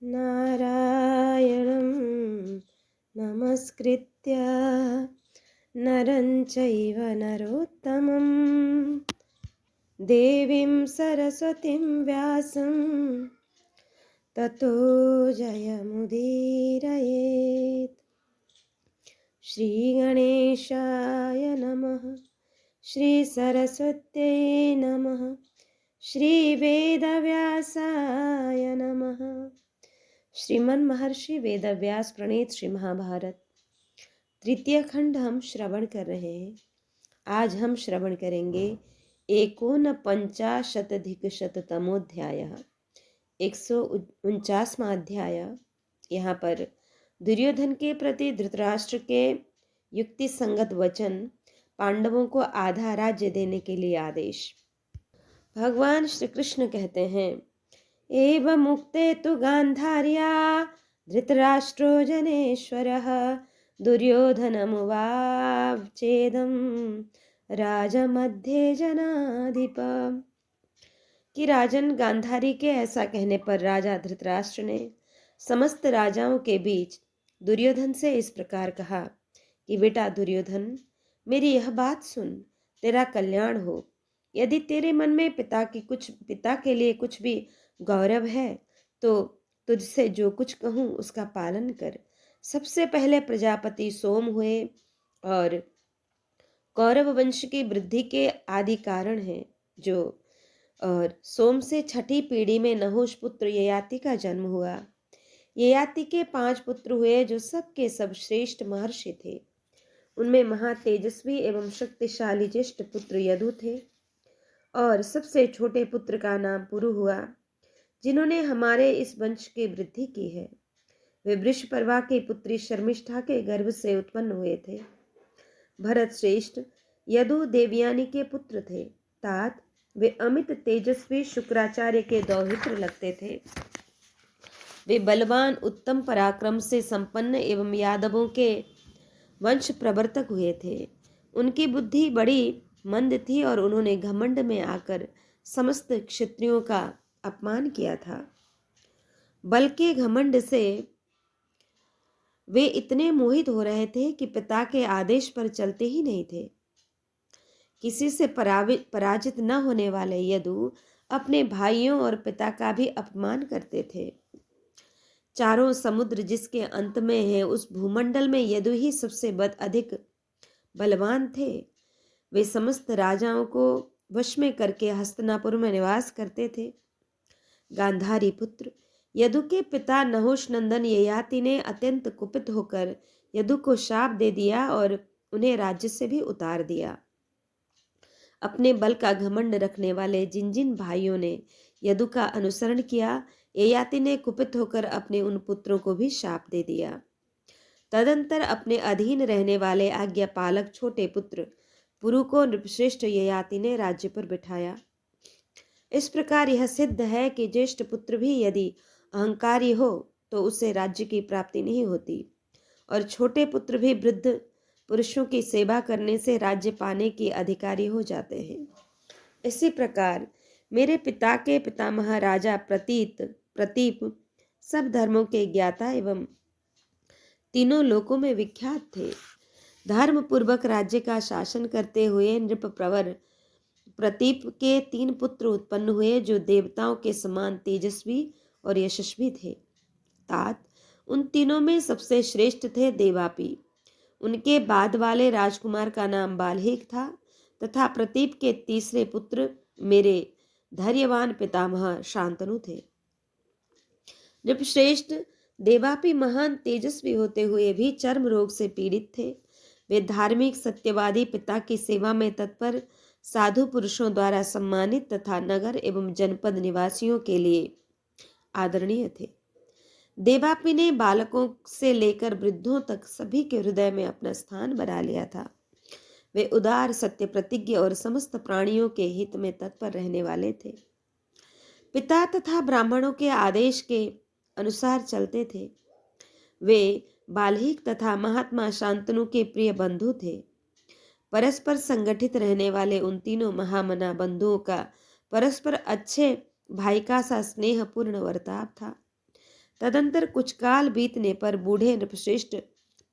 नारायणं नमस्कृत्य नरं चैव नरोत्तमं देवीं सरस्वतीं व्यासं ततो जयमुदीरयेत्। श्रीगणेशाय नमः, श्रीसरस्वत्यै नमः, श्रीवेदव्यासाय नमः। श्रीमन महर्षि वेदव्यास प्रणीत श्री महाभारत तृतीय खंड हम श्रवण कर रहे हैं। आज हम श्रवण करेंगे 49शतमोध्याय 149वां अध्याय। यहाँ पर दुर्योधन के प्रति धृतराष्ट्र के युक्ति संगत वचन, पांडवों को आधा राज्य देने के लिए आदेश। भगवान श्री कृष्ण कहते हैं, एवं मुक्ते तु गांधार्या धृतराष्ट्रो जनेश्वरः दुर्योधनमुवाचेदं राजमध्ये जनाधिप। कि राजन गांधारी के ऐसा कहने पर राजा धृतराष्ट्र ने समस्त राजाओं के बीच दुर्योधन से इस प्रकार कहा कि बेटा दुर्योधन, मेरी यह बात सुन, तेरा कल्याण हो। यदि तेरे मन में पिता के लिए कुछ भी गौरव है तो तुझसे जो कुछ कहूँ उसका पालन कर। सबसे पहले प्रजापति सोम हुए और कौरव वंश की वृद्धि के आदि कारण हैं। और सोम से छठी पीढ़ी में नहुष पुत्र ययाति का जन्म हुआ। ययाति के 5 पुत्र हुए जो सबके सब श्रेष्ठ महर्षि थे। उनमें महातेजस्वी एवं शक्तिशाली ज्येष्ठ पुत्र यदु थे और सबसे छोटे पुत्र का नाम पुरु हुआ, जिन्होंने हमारे इस वंश की वृद्धि की है। वे वृषपर्वा की पुत्री शर्मिष्ठा के गर्भ से उत्पन्न हुए थे। भरत श्रेष्ठ यदु देवयानी के पुत्र थे। तात वे अमित तेजस्वी शुक्राचार्य के दौहित्र लगते थे। वे बलवान उत्तम पराक्रम से संपन्न एवं यादवों के वंश प्रवर्तक हुए थे। उनकी बुद्धि बड़ी मंद थी और उन्होंने घमंड में आकर समस्त क्षत्रियों का अपमान किया था। बल के घमंड से वे इतने मोहित हो रहे थे कि पिता के आदेश पर चलते ही नहीं थे। किसी से पराजित न होने वाले यदु अपने भाइयों और पिता का भी अपमान करते थे। चारों समुद्र जिसके अंत में है, उस भूमंडल में यदु ही सबसे अधिक बलवान थे। वे समस्त राजाओं को वश में करके हस्तिनापुर में निवास करते थे। गांधारी पुत्र यदु के पिता नहुष नंदन ययाति ने अत्यंत कुपित होकर यदु को शाप दे दिया और उन्हें राज्य से भी उतार दिया। अपने बल का घमंड रखने वाले जिन जिन भाइयों ने यदु का अनुसरण किया, ययाति ने कुपित होकर अपने उन पुत्रों को भी शाप दे दिया। तदंतर अपने अधीन रहने वाले आज्ञा पालक छोटे पुत्र पुरु को नृपश्रेष्ठ ययाति ने राज्य पर बिठाया। इस प्रकार यह सिद्ध है कि ज्येष्ठ पुत्र भी यदि अहंकारी हो तो उसे राज्य की प्राप्ति नहीं होती, और छोटे पुत्र भी वृद्ध पुरुषों की सेवा करने से राज्य पाने के अधिकारी हो जाते हैं। इसी प्रकार मेरे पिता के पितामह राजा प्रतीप सब धर्मों के ज्ञाता एवं तीनों लोकों में विख्यात थे। धर्म पूर्वक राज्य का शासन करते हुए नृप प्रवर प्रतीप के 3 पुत्र उत्पन्न हुए जो देवताओं के समान तेजस्वी और यशस्वी थे। तात उन तीनों में सबसे श्रेष्ठ थे देवापी। उनके बाद वाले राजकुमार का नाम बाल्हीक था तथा प्रतीप के तीसरे पुत्र मेरे धैर्यवान पितामह शांतनु थे। नृपश्रेष्ठ देवापी महान तेजस्वी होते हुए भी चर्म रोग से पीड़ित थे। वे धार्मिक सत्यवादी पिता की सेवा में तत्पर साधु पुरुषों द्वारा सम्मानित तथा नगर एवं जनपद निवासियों के लिए आदरणीय थे। देवापी ने बालकों से लेकर वृद्धों तक सभी के हृदय में अपना स्थान बना लिया था। वे उदार, सत्य प्रतिज्ञ और समस्त प्राणियों के हित में तत्पर रहने वाले थे। पिता तथा ब्राह्मणों के आदेश के अनुसार चलते थे। वे बाल्हीक तथा महात्मा शांतनु के प्रिय बंधु थे। परस्पर संगठित रहने वाले उन तीनों महामना बंधुओं का परस्पर अच्छे भाई का सा स्नेहपूर्ण वर्ताव था। तदंतर कुछ काल बीतने पर बूढ़े नृपश्रेष्ठ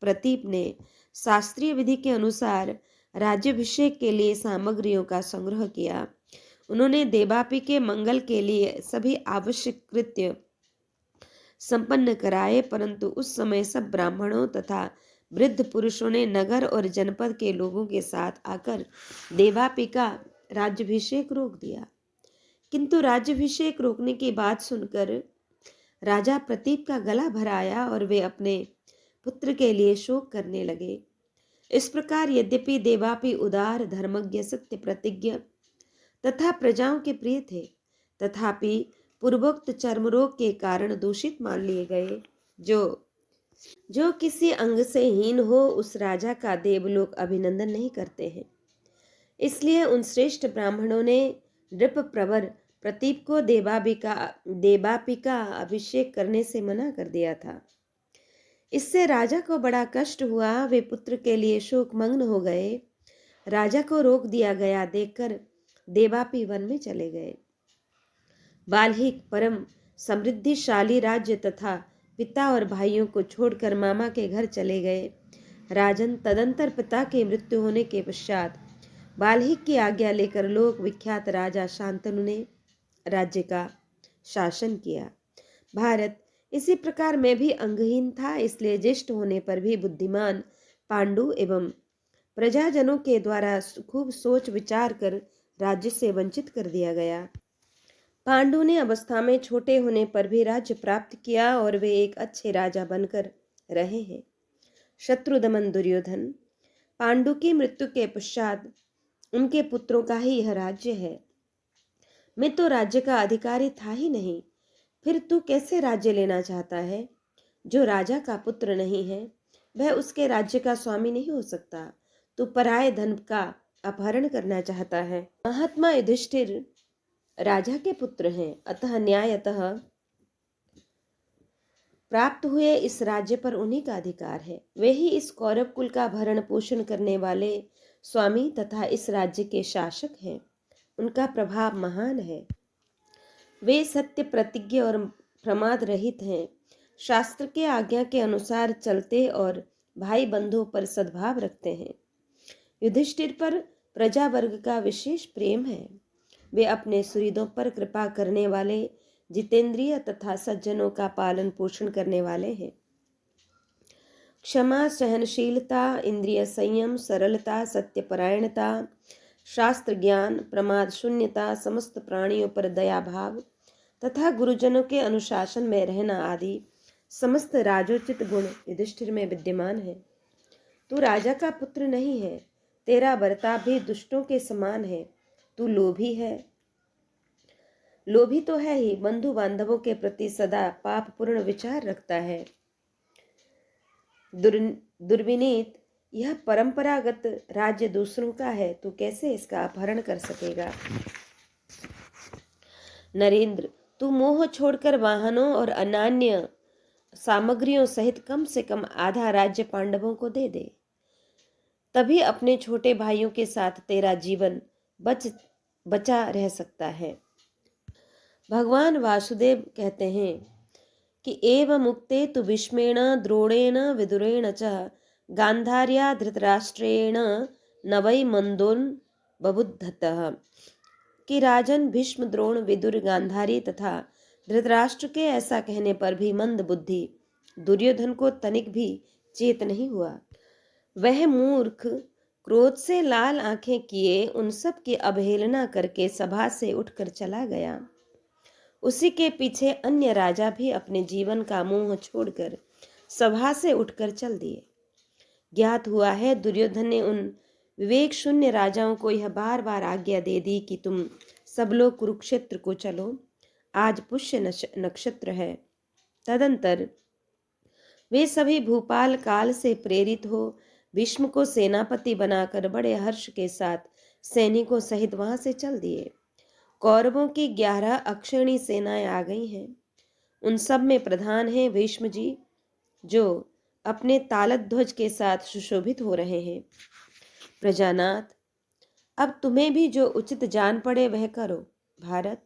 प्रतीप ने शास्त्रीय विधि के अनुसार राज्याभिषेक के लिए सामग्रियों का संग्रह किया। उन्होंने देवापी के मंगल के लिए सभी आवश्यक कृत्य संपन्न कराए, परंतु उस समय सब ब्राह्मणों तथा वृद्ध पुरुषों ने नगर और जनपद के लोगों के साथ आकर देवापी का राज्याभिषेक रोक दिया। किंतु राज्याभिषेक रोकने की बात सुनकर राजा प्रतीप का गला भर आया और वे अपने पुत्र के लिए शोक करने लगे। इस प्रकार यद्यपि देवापी उदार, धर्मज्ञ, सत्य प्रतिज्ञ तथा प्रजाओं के प्रिय थे, तथापि पूर्वोक्त चर्म रोग के कारण दूषित मान लिए गए। जो किसी अंग से हीन हो, उस राजा का देवलोक अभिनंदन नहीं करते हैं। इसलिए उन श्रेष्ठ ब्राह्मणों ने नृप प्रवर प्रतीप को देवापी का अभिषेक करने से मना कर दिया था। इससे राजा को बड़ा कष्ट हुआ। वे पुत्र के लिए शोकमग्न हो गए। राजा को रोक दिया गया देखकर देवापी वन में चले गए। बाल्हिक परम समृद्धिशाली राज्य तथा पिता और भाइयों को छोड़कर मामा के घर चले गए। राजन तदंतर पिता की मृत्यु होने के पश्चात बाल्हिक की आज्ञा लेकर लोक विख्यात राजा शांतनु ने राज्य का शासन किया। भारत इसी प्रकार में भी अंगहीन था, इसलिए ज्येष्ठ होने पर भी बुद्धिमान पांडु एवं प्रजाजनों के द्वारा खूब सोच विचार कर राज्य से वंचित कर दिया गया। पांडु ने अवस्था में छोटे होने पर भी राज्य प्राप्त किया और वे एक अच्छे राजा बनकर रहे हैं। शत्रुदमन दुर्योधन, पांडु की मृत्यु के पश्चात उनके पुत्रों का ही यह राज्य है। मैं तो राज्य का अधिकारी था ही नहीं, फिर तू कैसे राज्य लेना चाहता है? जो राजा का पुत्र नहीं है वह उसके राज्य का स्वामी नहीं हो सकता। तू पराये धन का अपहरण करना चाहता है। महात्मा युधिष्ठिर राजा के पुत्र हैं, अतः न्यायतः प्राप्त हुए इस राज्य पर उन्हीं का अधिकार है। वे ही इस कौरव कुल का भरण पोषण करने वाले स्वामी तथा इस राज्य के शासक हैं। उनका प्रभाव महान है। वे सत्य प्रतिज्ञ और प्रमाद रहित हैं। शास्त्र के आज्ञा के अनुसार चलते और भाई बंधुओं पर सद्भाव रखते हैं। युधिष्ठिर पर प्रजा वर्ग का विशेष प्रेम है। वे अपने सुहृदों पर कृपा करने वाले, जितेंद्रिय तथा सज्जनों का पालन पोषण करने वाले हैं। क्षमा, सहनशीलता, इंद्रिय संयम, सरलता, सत्यपरायणता, शास्त्र ज्ञान, प्रमाद शून्यता, समस्त प्राणियों पर दया भाव तथा गुरुजनों के अनुशासन में रहना आदि समस्त राजोचित गुण युधिष्ठिर में विद्यमान है। तू राजा का पुत्र नहीं है, तेरा बर्ताव भी दुष्टों के समान है। तू लोभी है, लोभी तो है ही, बंधु बांधवों के सदा पापपूर्ण विचार रखता है। दुर्विनीत, यह परंपरागत राज्य दूसरों का है, तू कैसे इसका अपहरण कर सकेगा? नरेंद्र, तू मोह छोड़कर वाहनों और अन्य सामग्रियों सहित कम से कम आधा राज्य पांडवों को दे दे, तभी अपने छोटे भाइयों के साथ तेरा जीवन बचा रह सकता है। भगवान वासुदेव कहते हैं कि एव मुक्ते तु भीष्मेण द्रोणेन विदुरेण च गांधार्या धृतराष्ट्रेण न वै मंदोन बबुद्धतः, कि राजन भीष्म, द्रोण, विदुर, गांधारी तथा धृतराष्ट्र के ऐसा कहने पर भी मंद बुद्धि दुर्योधन को तनिक भी चेत नहीं हुआ। वह मूर्ख क्रोध से लाल आंखें किए उन सब की अवहेलना करके सभा से उठकर चला गया। उसी के पीछे अन्य राजा भी अपने जीवन का मोह छोड़कर सभा से उठकर चल दिए। ज्ञात हुआ है दुर्योधन ने उन विवेक शून्य राजाओं को यह बार बार आज्ञा दे दी कि तुम सब लोग कुरुक्षेत्र को चलो, आज पुष्य नक्षत्र है। तदंतर वे सभी भूपाल काल से प्रेरित हो भीष्म को सेनापति बनाकर बड़े हर्ष के साथ सैनिकों सहित वहां से चल दिए। कौरवों की 11 अक्षौणी सेनाएं आ गई हैं। उन सब में प्रधान हैं भीष्म जी, जो अपने तालत ध्वज के साथ सुशोभित हो रहे हैं। प्रजानाथ, अब तुम्हें भी जो उचित जान पड़े वह करो। भारत,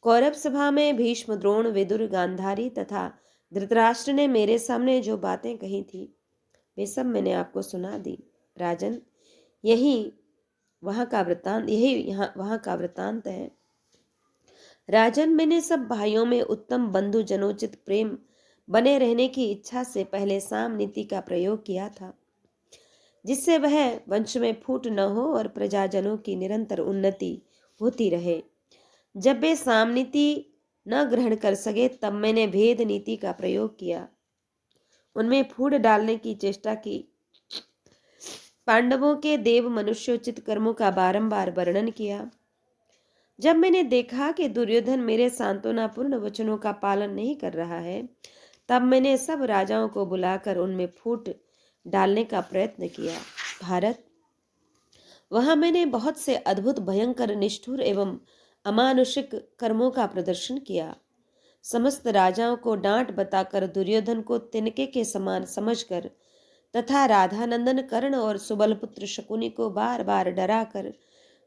कौरव सभा में भीष्म, द्रोण, विदुर, गांधारी तथा धृतराष्ट्र ने मेरे सामने जो बातें कही थी वे सब मैंने आपको सुना दी। राजन, यही वहाँ का वृतांत है। राजन, मैंने सब भाइयों में उत्तम बंधु जनोचित प्रेम बने रहने की इच्छा से पहले साम नीति का प्रयोग किया था, जिससे वह वंश में फूट न हो और प्रजाजनों की निरंतर उन्नति होती रहे। जब वे साम नीति न ग्रहण कर सके तब मैंने भेद नीति का प्रयोग किया, उनमें फूट डालने की चेष्टा की। पांडवों के देव मनुष्योचित कर्मों का बारंबार वर्णन किया। जब मैंने देखा कि दुर्योधन मेरे सांत्वनापूर्ण वचनों का पालन नहीं कर रहा है, तब मैंने सब राजाओं को बुलाकर उनमें फूट डालने का प्रयत्न किया। भारत, वहां मैंने बहुत से अद्भुत, भयंकर, निष्ठुर एवं अमानुषिक कर्मों का प्रदर्शन किया। समस्त राजाओं को डांट बताकर, दुर्योधन को तिनके के समान समझकर तथा राधानंदन कर्ण और सुबलपुत्र शकुनी को बार बार डराकर,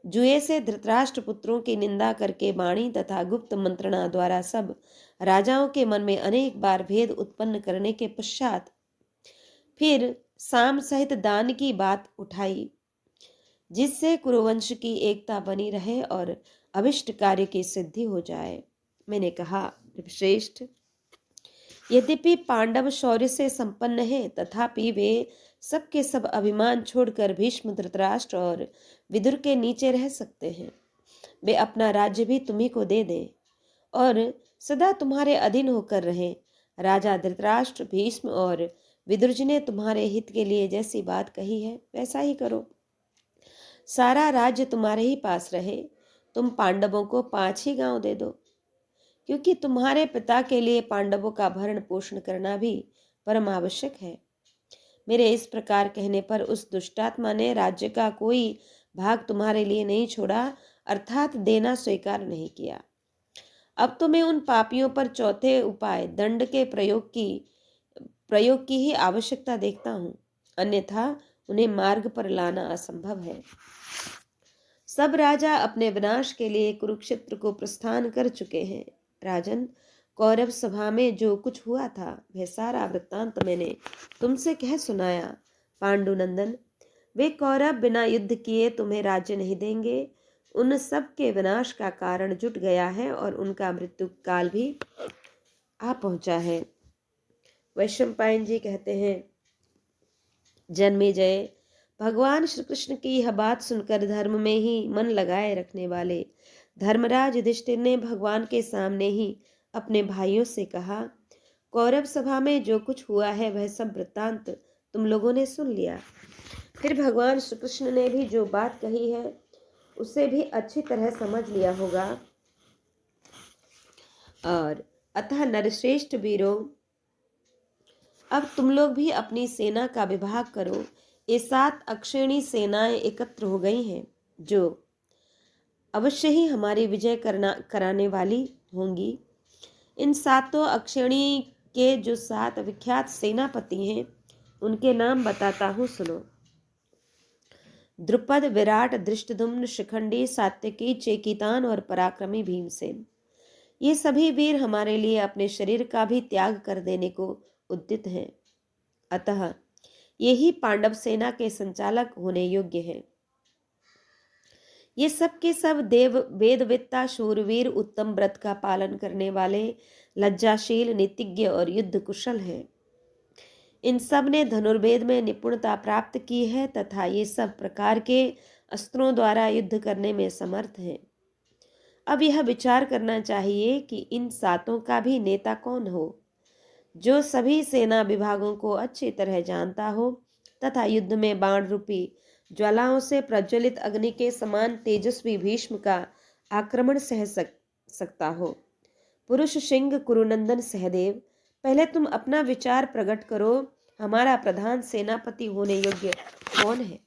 जुए से धृतराष्ट्र पुत्रों की निंदा करके वाणी तथा गुप्त मंत्रणा द्वारा सब राजाओं के मन में अनेक बार भेद उत्पन्न करने के पश्चात फिर साम सहित दान की बात उठाई, जिससे कुरुवंश की एकता बनी रहे और अभिष्ट कार्य की सिद्धि हो जाए। मैंने कहा, श्रेष्ठ, यद्यपि पांडव शौर्य से संपन्न है, तथापि वे सबके सब अभिमान छोड़कर भीष्म, धृतराष्ट्र और विदुर के नीचे रह सकते हैं। वे अपना राज्य भी तुम्ही को दे दें और सदा तुम्हारे अधीन होकर रहें। राजा धृतराष्ट्र, भीष्म और विदुर जी ने तुम्हारे हित के लिए जैसी बात कही है वैसा ही करो। सारा राज्य तुम्हारे ही पास रहे। तुम पांडवों को 5 ही गांव दे दो, क्योंकि तुम्हारे पिता के लिए पांडवों का भरण पोषण करना भी परम आवश्यक है। मेरे इस प्रकार कहने पर उस दुष्टात्मा ने राज्य का कोई भाग तुम्हारे लिए नहीं छोड़ा, अर्थात देना स्वीकार नहीं किया। अब तो मैं उन पापियों पर चौथे उपाय दंड के प्रयोग की ही आवश्यकता देखता हूँ, अन्यथा उन्हें मार्ग पर लाना असंभव है। सब राजा अपने विनाश के लिए कुरुक्षेत्र को प्रस्थान कर चुके हैं। राजन, कौरव सभा में जो कुछ हुआ था वह सारा वृत्तांत मैंने तुमसे कह सुनाया। पांडुनंदन, वे कौरव बिना युद्ध किए तुम्हें राज्य नहीं देंगे। उन सब के विनाश का कारण जुट गया है और उनका मृत्यु काल भी आ पहुंचा है। वैशंपायन जी कहते हैं, जन्मेजय, भगवान श्री कृष्ण की यह बात सुनकर धर्म में ही मन लगाए रखने वाले धर्मराज युधिष्ठिर ने भगवान के सामने ही अपने भाइयों से कहा, कौरव सभा में जो कुछ हुआ है वह सब वृत्तांत तुम लोगों ने सुन लिया। फिर भगवान श्री कृष्ण ने भी जो बात कही है उसे भी अच्छी तरह समझ लिया होगा। और अतः नरश्रेष्ठ वीरों, अब तुम लोग भी अपनी सेना का विभाग करो। ये 7 अक्षयणी सेनाएं एकत्र हो गई हैं, जो अवश्य ही हमारी विजय कराने वाली होंगी। इन 7 अक्षयणी के जो 7 विख्यात सेनापति हैं उनके नाम बताता हूँ, सुनो। द्रुपद, विराट, धृष्टद्युम्न, शिखंडी, सात्यकी, चेकितान और पराक्रमी भीमसेन। ये सभी वीर हमारे लिए अपने शरीर का भी त्याग कर देने को उद्यत हैं। अतः ये ही पांडव सेना के संचालक होने योग्य हैं। ये सब के सब देव वेदवित्ता, शूरवीर, उत्तम व्रत का पालन करने वाले, लज्जाशील, नीतिज्ञ और युद्ध कुशल हैं। इन सब ने धनुर्वेद में निपुणता प्राप्त की है तथा ये सब प्रकार के अस्त्रों द्वारा युद्ध करने में समर्थ हैं। अब यह विचार करना चाहिए कि इन 7 का भी नेता कौन हो, जो सभी सेना विभागों को अच्छी तरह जानता हो तथा युद्ध में बाण रूपी ज्वालाओं से प्रज्वलित अग्नि के समान तेजस्वी भीष्म का आक्रमण सह सकता हो। पुरुष सिंह कुरुनंदन सहदेव, पहले तुम अपना विचार प्रकट करो। हमारा प्रधान सेनापति होने योग्य कौन है?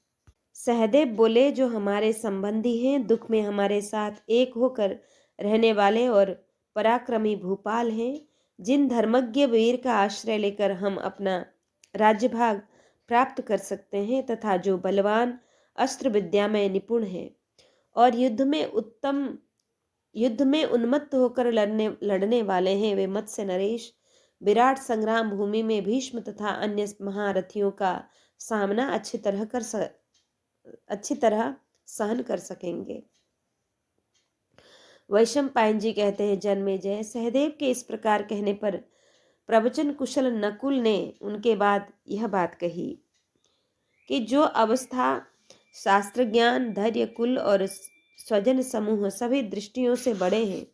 सहदेव बोले, जो हमारे संबंधी हैं, दुख में हमारे साथ एक होकर रहने वाले और पराक्रमी भूपाल हैं, जिन धर्मज्ञ वीर का आश्रय लेकर हम अपना राज्यभाग प्राप्त कर सकते हैं तथा जो बलवान, अस्त्र विद्या में निपुण हैं और युद्ध में उन्मत्त होकर लड़ने वाले हैं, वे मत्स्य नरेश, विराट संग्राम भूमि में भीष्म तथा अन्य महारथियों का सामना अच्छी तरह सहन कर सकेंगे। वैशंपायन जी कहते हैं, जन्मेजय, सहदेव के इस प्रकार कहने पर प्रवचन कुशल नकुल ने उनके बाद यह बात कही कि जो अवस्था शास्त्र ज्ञान, धैर्य, कुल और स्वजन समूह सभी दृष्टियों से बड़े हैं,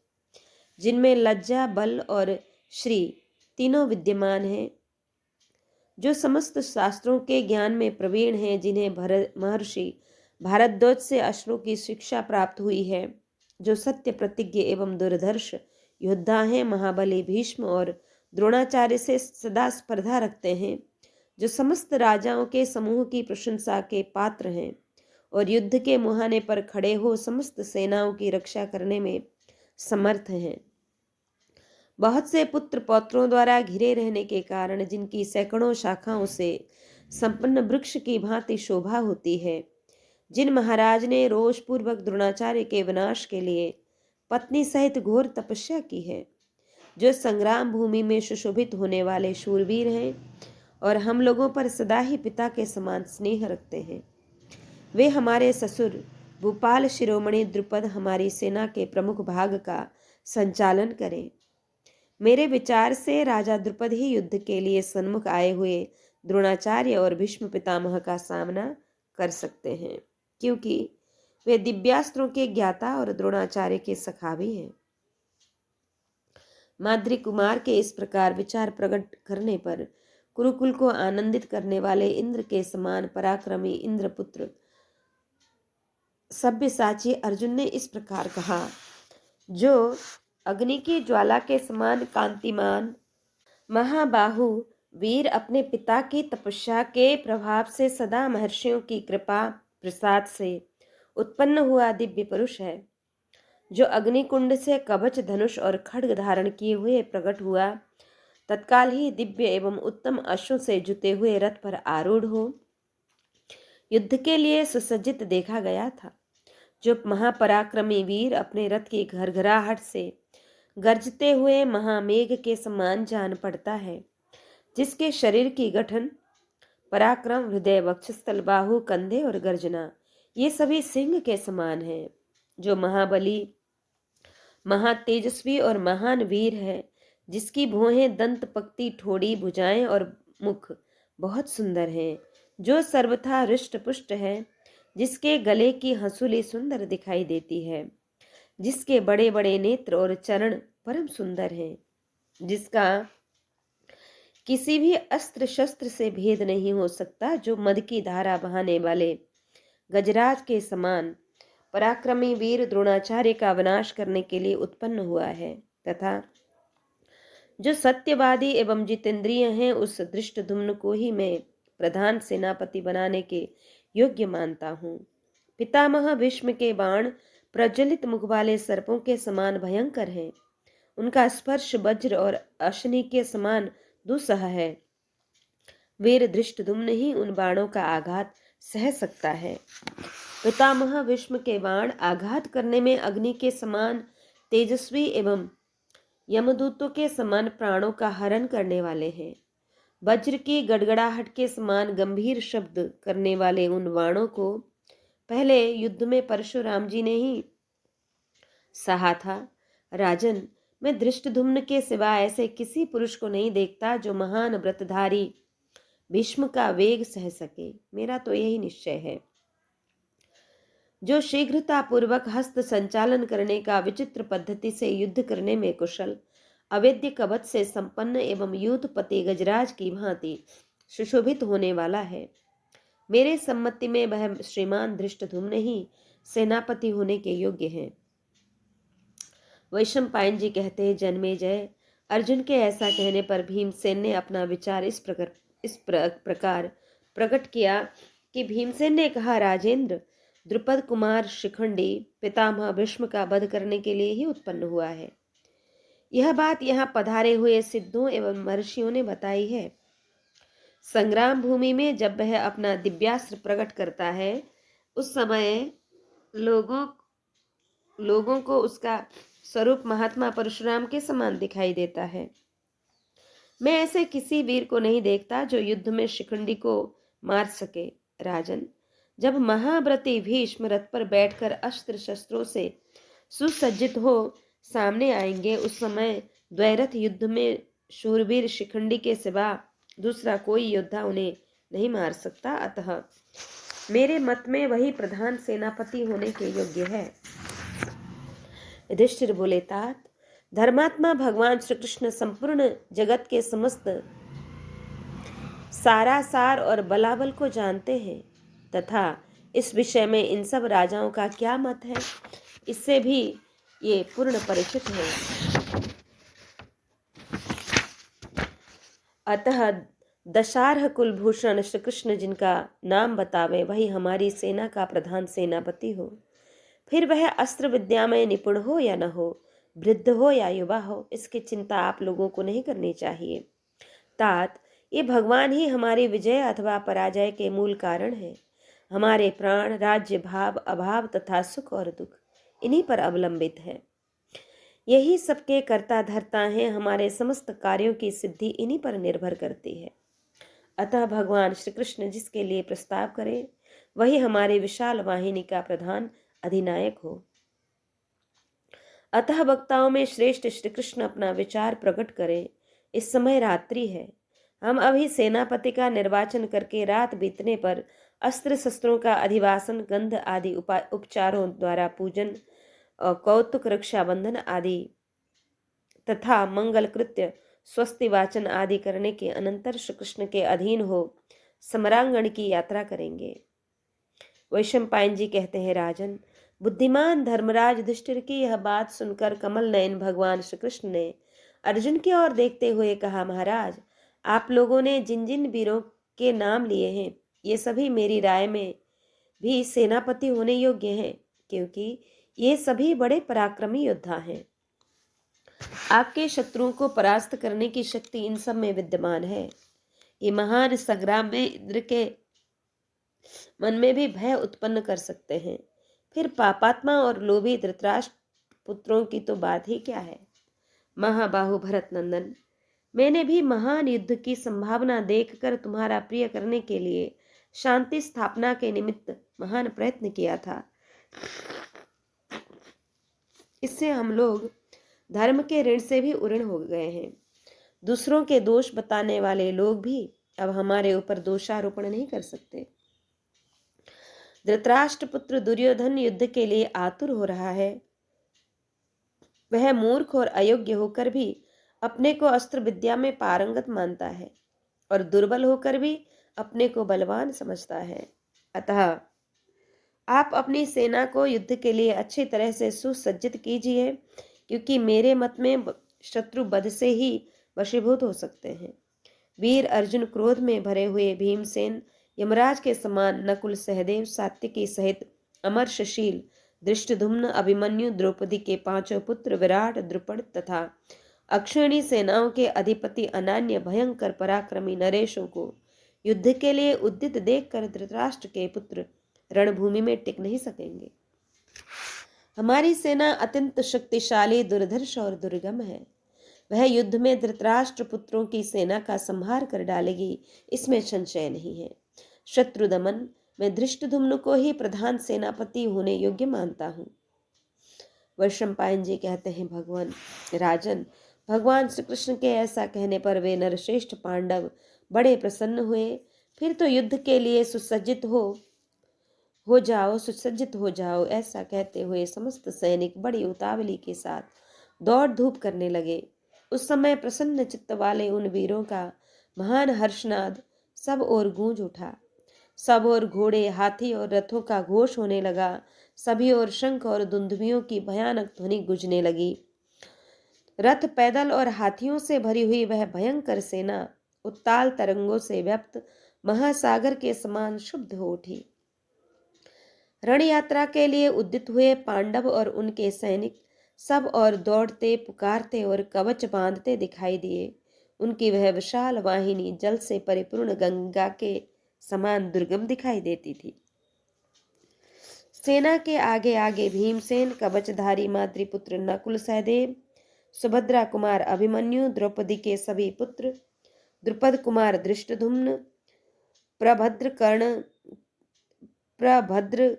जिनमें लज्जा, बल और श्री तीनों विद्यमान हैं, जो समस्त शास्त्रों के ज्ञान में प्रवीण हैं, जिन्हें महर्षि भारद्वाज से अश्रु की शिक्षा प्राप्त हुई है, जो सत्य प्रतिज्ञ एवं दुर्धर्ष योद्धा हैं, महाबली भीष्म और द्रोणाचार्य से सदा स्पर्धा रखते हैं, जो समस्त राजाओं के समूह की प्रशंसा के पात्र हैं और युद्ध के मुहाने पर खड़े हो समस्त सेनाओं की रक्षा करने में समर्थ हैं, बहुत से पुत्र पौत्रों द्वारा घिरे रहने के कारण जिनकी सैकड़ों शाखाओं से संपन्न वृक्ष की भांति शोभा होती है, जिन महाराज ने रोष पूर्वक द्रोणाचार्य के विनाश के लिए पत्नी सहित घोर तपस्या की है, जो संग्राम भूमि में सुशोभित होने वाले शूरवीर हैं और हम लोगों पर सदा ही पिता के समान स्नेह रखते हैं, वे हमारे ससुर भूपाल शिरोमणि द्रुपद हमारी सेना के प्रमुख भाग का संचालन करें। मेरे विचार से राजा द्रुपद ही युद्ध के लिए सन्मुख आए हुए द्रोणाचार्य और भीष्म पितामह का सामना कर सकते हैं, क्योंकि वे दिव्यास्त्रों के ज्ञाता और द्रोणाचार्य के सखा भी हैं। माद्री कुमार के इस प्रकार विचार प्रकट करने पर कुरुकुल को आनंदित करने वाले इंद्र के समान पराक्रमी इंद्रपुत्र सब्यसाची अर्जुन ने इस प्रकार कहा, जो अग्नि की ज्वाला के समान कांतिमान महाबाहु वीर अपने पिता की तपस्या के प्रभाव से सदा महर्षियों की कृपा प्रसाद से उत्पन्न हुआ दिव्य पुरुष है, जो अग्निकुंड से कवच, धनुष और खड्ग धारण किए हुए प्रकट हुआ, तत्काल ही दिव्य एवं उत्तम अश्वों से जुते हुए रथ पर आरूढ़ हो युद्ध के लिए सुसज्जित देखा गया था, जो महापराक्रमी वीर अपने रथ की घरघराहट से गरजते हुए महामेघ के समान जान पड़ता है, जिसके शरीर की गठन, पराक्रम, हृदय, वक्षस्थल, बाहु, कंधे और गर्जना ये सभी सिंह के समान है, जो महाबली, महातेजस्वी और महान वीर है, जिसकी भौहें, दंत, पक्ति, ठोड़ी, भुजाएं और मुख बहुत सुंदर हैं, जो सर्वथा हृष्ट पुष्ट है, जिसके गले की हंसुली सुंदर दिखाई देती है, जिसके बड़े बड़े नेत्र और चरण परम सुंदर हैं, जिसका किसी भी अस्त्र शस्त्र से भेद नहीं हो सकता, जो मद की धारा बहाने वाले गजराज के समान पराक्रमी वीर द्रोणाचार्य का विनाश करने के लिए उत्पन्न हुआ है, तथा जो सत्यवादी एवं जितेंद्रिय हैं, उस धृष्टद्युम्न को ही मैं प्रधान सेनापति बनाने के योग्य मानता हूँ। पितामह भीष्म के बाण प्रज्वलित मुख वाले सर्पों के समान भयंकर हैं, उनका स्पर्श वज्र और अश्नि के समान दुस्सह है, वीर धृष्टद्युम्न ही उन बाणों का आघात सह सकता है। पितामह भीष्म के बाण आघात करने में अग्नि के समान तेजस्वी एवं यमदूतों के समान प्राणों का हरण करने वाले हैं, वज्र की गड़गड़ाहट के समान गंभीर शब्द करने वाले उन बाणों को पहले युद्ध में परशुराम जी ने ही सहा था। राजन, मैं धृष्टद्युम्न के सिवा ऐसे किसी पुरुष को नहीं देखता जो महान व्रतधारी भीष्म का वेग सह सके। मेरा तो यही निश्चय है, जो शीघ्रता पूर्वक हस्त संचालन करने का विचित्र पद्धति से युद्ध करने में कुशल, अवेद्य कवच से संपन्न एवं यूथपति गजराज की भांति सुशोभित होने वाला है। मेरे सम्मति में वह श्रीमान धृष्टद्युम्न ही सेनापति होने के योग्य हैं। वैशंपायन जी कहते हैं, जन्मेजय, अर्जुन के ऐसा कहने पर भीमसेन ने अपना विचार इस प्रकार प्रकट किया कि भीमसेन ने कहा, राजेंद्र, द्रुपद कुमार शिखंडी पितामह भीष्म का वध करने के लिए ही उत्पन्न हुआ है। यह बात यहाँ पधारे हुए सिद्धों एवं महर्षियों ने बताई है। संग्राम भूमि में जब वह अपना दिव्यास्त्र प्रकट करता है, उस समय लोगों को उसका स्वरूप महात्मा परशुराम के समान दिखाई देता है। मैं ऐसे किसी वीर को नहीं देखता जो युद्ध में शिखंडी को मार सके। राजन, जब महाव्रती भीष्म रथ पर बैठकर अस्त्र शस्त्रों से सुसज्जित हो सामने आएंगे, उस समय द्वैरथ युद्ध में शूरवीर शिखंडी के सिवा दूसरा कोई योद्धा उन्हें नहीं मार सकता। अतः मेरे मत में वही प्रधान सेनापति होने के योग्य है। युधिष्ठिर बोले, तात, धर्मात्मा भगवान श्री कृष्ण संपूर्ण जगत के समस्त सारासार और बलाबल को जानते हैं तथा इस विषय में इन सब राजाओं का क्या मत है, इससे भी ये पूर्ण परिचित है। अतः दशारह कुलभूषण श्री कृष्ण जिनका नाम बतावे, वही हमारी सेना का प्रधान सेनापति हो। फिर वह अस्त्र विद्या में निपुण हो या न हो, वृद्ध हो या युवा हो, इसकी चिंता आप लोगों को नहीं करनी चाहिए। तात, ये भगवान ही हमारी विजय अथवा पराजय के मूल कारण है। हमारे प्राण, राज्य भाव, अभाव तथा सुख और दुख इन्हीं पर अवलंबित है। यही सबके कर्ता धर्ता हैं। हमारे समस्त कार्यों की सिद्धि इन्हीं पर निर्भर करती है। अतः भगवान श्री कृष्ण जिसके लिए प्रस्ताव करें, वही हमारे विशाल वाहिनी का प्रधान अधिनायक हो। अतः वक्ताओं में श्रेष्ठ श्री कृष्ण अपना विचार प्रकट करें। इस समय रात्रि है। हम अभी सेनापति का निर्वाचन करके रात बीतने पर अस्त्र शस्त्रों का अधिवासन, गंध आदि उपचारों द्वारा पूजन, कौतुक, रक्षाबंधन आदि तथा मंगल कृत्य, स्वस्ति वाचन आदि करने के अनंतर श्री कृष्ण के अधीन हो समरांगण की यात्रा करेंगे। वैशंपायन जी कहते हैं, राजन, बुद्धिमान धर्मराज युधिष्ठिर की यह बात सुनकर कमल नयन भगवान श्री कृष्ण ने अर्जुन की ओर देखते हुए कहा, महाराज, आप लोगों ने जिन जिन वीरों के नाम लिए हैं, ये सभी मेरी राय में भी सेनापति होने योग्य हैं, क्योंकि ये सभी बड़े पराक्रमी योद्धा हैं। आपके शत्रुओं को परास्त करने की शक्ति इन सब में विद्यमान है। ये महान संग्राम में इंद्र के मन में भी भय उत्पन्न कर सकते हैं। फिर पापात्मा और लोभी धृतराष्ट्र पुत्रों की तो बात ही क्या है। महाबाहु भरत नंदन, मैंने भी महान युद्ध की संभावना देखकर तुम्हारा प्रिय करने के लिए शांति स्थापना के निमित्त महान प्रयत्न किया था। इससे हम लोग धर्म के ऋण से भी उऋण हो गए हैं। दूसरों के दोष बताने वाले लोग भी अब हमारे ऊपर दोषारोपण नहीं कर सकते। धृतराष्ट्र पुत्र दुर्योधन युद्ध के लिए आतुर हो रहा है। वह मूर्ख और अयोग्य होकर भी अपने को अस्त्र विद्या में पारंगत मानता है और दुर्बल होकर भी अपने को बलवान समझता है। अतः आप अपनी सेना को युद्ध के लिए अच्छी तरह से सुसज्जित कीजिए, क्योंकि मेरे मत में शत्रु वध से ही वशीभूत हो सकते हैं। वीर अर्जुन, क्रोध में भरे हुए भीमसेन, यमराज के समान नकुल, सहदेव, सात्यकी सहित अमर्षशील धृष्टद्युम्न, अभिमन्यु, द्रौपदी के पांचों पुत्र विराट, द्रुपद तथा अक्षयणी सेनाओं के अधिपति अनान्य भयंकर पराक्रमी नरेशों को युद्ध के लिए उद्यत देखकर धृतराष्ट्र के पुत्र रणभूमि में टिक नहीं सकेंगे। हमारी सेना अत्यंत शक्तिशाली, दुर्धर्ष और दुर्गम है। वह युद्ध में धृतराष्ट्र पुत्रों की सेना का संहार कर डालेगी, इसमें संशय नहीं है। शत्रु दमन मैं धृष्टद्युम्न को ही प्रधान सेनापति होने योग्य मानता हूँ। वैशंपायन जी कहते हैं, राजन, भगवान श्री कृष्ण के ऐसा कहने पर वे नरश्रेष्ठ पांडव बड़े प्रसन्न हुए। फिर तो युद्ध के लिए सुसज्जित हो जाओ, ऐसा कहते हुए समस्त सैनिक बड़ी उतावली के साथ दौड़ धूप करने लगे। उस समय प्रसन्न चित्त वाले उन वीरों का महान हर्षनाद सब ओर गूंज उठा। सब ओर घोड़े, हाथी और रथों का घोष होने लगा। सभी ओर शंख और दुंदुभियों की भयानक ध्वनि गूंजने लगी। रथ, पैदल और हाथियों से भरी हुई वह भयंकर सेना उत्ताल तरंगों से व्याप्त महासागर के समान शुद्ध हो उठी। रण यात्रा के लिए उद्यत हुए पांडव और उनके सैनिक सब और दौड़ते, पुकारते और कवच बांधते दिखाई दिए। उनकी वह विशाल वाहिनी जल से परिपूर्ण गंगा के समान दुर्गम दिखाई देती थी। सेना के आगे आगे भीमसेन, कवचधारी मातृपुत्र नकुल, सहदेव, सुभद्रा कुमार अभिमन्यु, द्रौपदी के सभी पुत्र, द्रुपद कुमार धृष्टद्युम्न, प्रभद्र कर्ण, प्रभद्र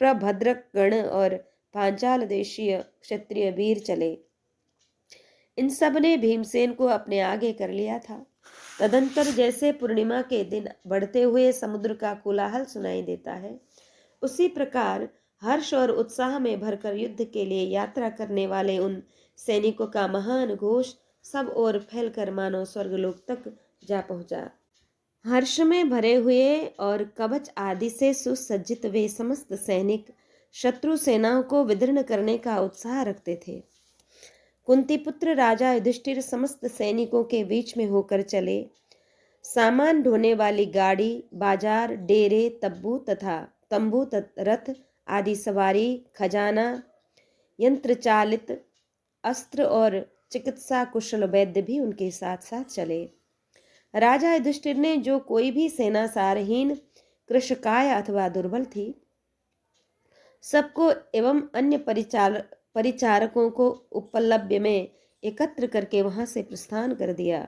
प्रभद्रगण और पांचाल देशीय क्षत्रिय वीर चले। इन सब ने भीमसेन को अपने आगे कर लिया था। तदंतर जैसे पूर्णिमा के दिन बढ़ते हुए समुद्र का कोलाहल सुनाई देता है, उसी प्रकार हर्ष और उत्साह में भरकर युद्ध के लिए यात्रा करने वाले उन सैनिकों का महान घोष सब ओर फैलकर मानो स्वर्गलोक तक जा पहुंचा। हर्ष में भरे हुए और कवच आदि से सुसज्जित वे समस्त सैनिक शत्रु सेनाओं को विदीर्ण करने का उत्साह रखते थे। कुंती पुत्र राजा युधिष्ठिर समस्त सैनिकों के बीच में होकर चले। सामान ढोने वाली गाड़ी, बाजार, डेरे, तंबू रथ आदि सवारी, खजाना, यंत्र चालित अस्त्र और चिकित्सा कुशल वैद्य भी उनके साथ साथ चले। राजा युधिष्ठिर ने जो कोई भी सेना सारहीन, कृशकाय अथवा दुर्बल थी, सबको एवं अन्य परिचारकों को उपलब्ध में एकत्र करके वहां से प्रस्थान कर दिया।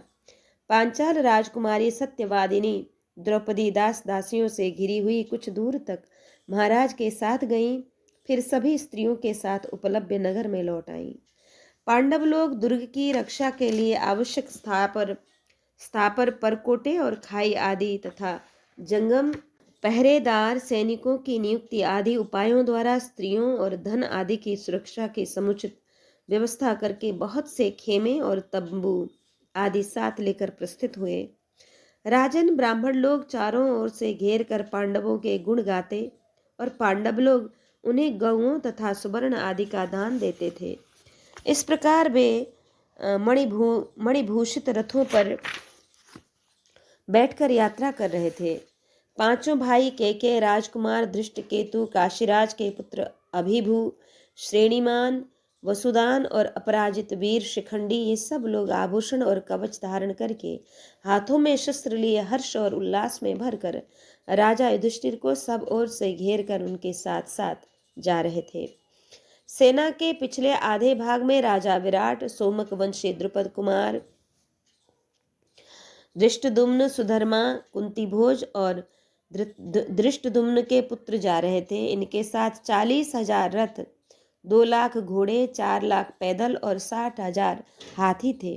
पांचाल राजकुमारी सत्यवादिनी द्रौपदी दास दासियों से घिरी हुई कुछ दूर तक महाराज के साथ गईं, फिर सभी स्त्रियों के साथ उपलब्ध नगर में लौट आईं। पांडव लोग दुर्ग की रक्षा के लिए आवश्यक स्थापर परकोटे और खाई आदि तथा जंगम पहरेदार सैनिकों की नियुक्ति आदि उपायों द्वारा स्त्रियों और धन आदि की सुरक्षा की समुचित व्यवस्था करके बहुत से खेमे और तंबू आदि साथ लेकर प्रस्थित हुए। राजन ब्राह्मण लोग चारों ओर से घेर कर पांडवों के गुण गाते और पांडव लोग उन्हें गौओं तथा सुवर्ण आदि का दान देते थे। इस प्रकार वे मणिभूषित रथों पर बैठकर यात्रा कर रहे थे। पांचों भाई केके, राजकुमार धृष्टकेतु, काशीराज के पुत्र अभिभू, श्रेणीमान, वसुदान और अपराजित वीर शिखंडी, ये सब लोग आभूषण और कवच धारण करके हाथों में शस्त्र लिए हर्ष और उल्लास में भरकर राजा युधिष्ठिर को सब ओर से घेर कर उनके साथ साथ जा रहे थे। सेना के पिछले आधे भाग में राजा विराट, सोमक वंशी द्रुपद कुमार, धृष्टद्युम्न, सुधर्मा, कुंती भोज और धृष्टद्युम्न के पुत्र जा रहे थे। इनके साथ 40,000 रथ, 2 लाख घोड़े, 4 लाख पैदल और 60,000 हाथी थे।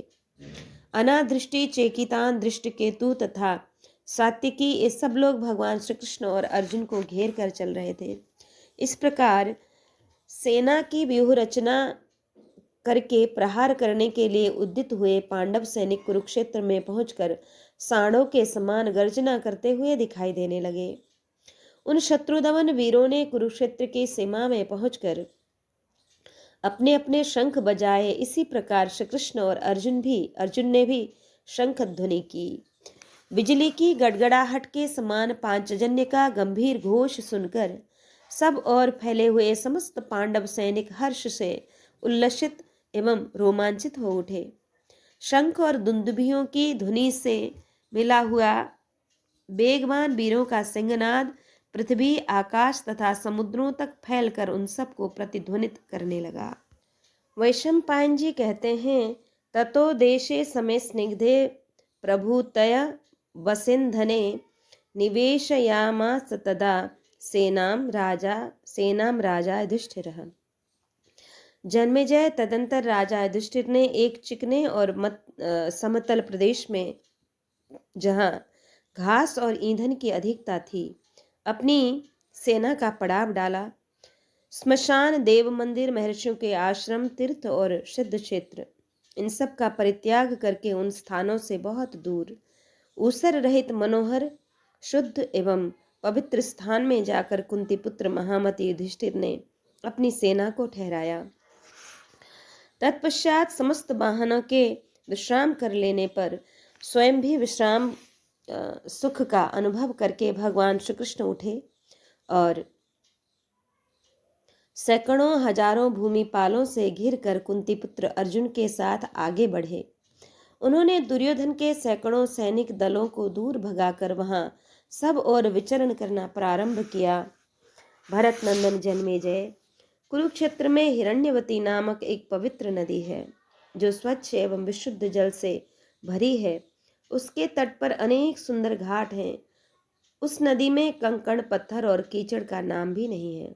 अनादृष्टि, चेकितान, दृष्टकेतु तथा सात्विकी, ये सब लोग भगवान श्री कृष्ण और अर्जुन को घेर कर चल रहे थे। इस प्रकार सेना की व्यूह रचना करके प्रहार करने के लिए उद्यत हुए पांडव सैनिक कुरुक्षेत्र में पहुंचकर सांडों के समान गर्जना करते हुए दिखाई देने लगे। उन शत्रुदमन वीरों ने कुरुक्षेत्र की सीमा में पहुंचकर अपने अपने शंख बजाए। इसी प्रकार श्री कृष्ण और अर्जुन ने भी शंख ध्वनि की। बिजली की गड़गड़ाहट के समान पांचजन्य का गंभीर घोष सुनकर सब और फैले हुए समस्त पांडव सैनिक हर्ष से उल्लसित एवं रोमांचित हो उठे। शंख और दुंदुभियों की ध्वनि से मिला हुआ बेगवान वीरों का सिंहनाद पृथ्वी, आकाश तथा समुद्रों तक फैलकर उन सबको प्रतिध्वनित करने लगा। वैशंपायन जी कहते हैं, ततो देशे समय स्निग्धे प्रभुतय वसिन्धने निवेशयामास तदा सेनाम राजा युधिष्ठिरः। जन्मेजय तदंतर राजा युधिष्ठिर ने एक चिकने और समतल प्रदेश में, जहां घास और ईंधन की अधिकता थी, अपनी सेना का पड़ाव डाला। स्मशान, देव मंदिर, महर्षियों के आश्रम, तीर्थ और सिद्ध क्षेत्र, इन सब का परित्याग करके उन स्थानों से बहुत दूर ऊसर रहित मनोहर, शुद्ध एवं पवित्र स्थान में जाकर कुंती पुत्र महामती युधिष्ठिर ने अपनी सेना को ठहराया। तत्पश्चात समस्त वाहनों के विश्राम कर लेने पर स्वयं भी विश्राम सुख का अनुभव करके भगवान श्री कृष्ण उठे और सैकड़ों हजारों भूमिपालों से घिरकर कुंती पुत्र अर्जुन के साथ आगे बढ़े। उन्होंने दुर्योधन के सैकड़ों सैनिक दलों को दूर भगाकर वहां सब और विचरण करना प्रारंभ किया। भरत नंदन जन्मेजय, कुरुक्षेत्र में हिरण्यवती नामक एक पवित्र नदी है जो स्वच्छ एवं विशुद्ध जल से भरी है। उसके तट पर अनेक सुंदर घाट हैं। उस नदी में कंकड़, पत्थर और कीचड़ का नाम भी नहीं है।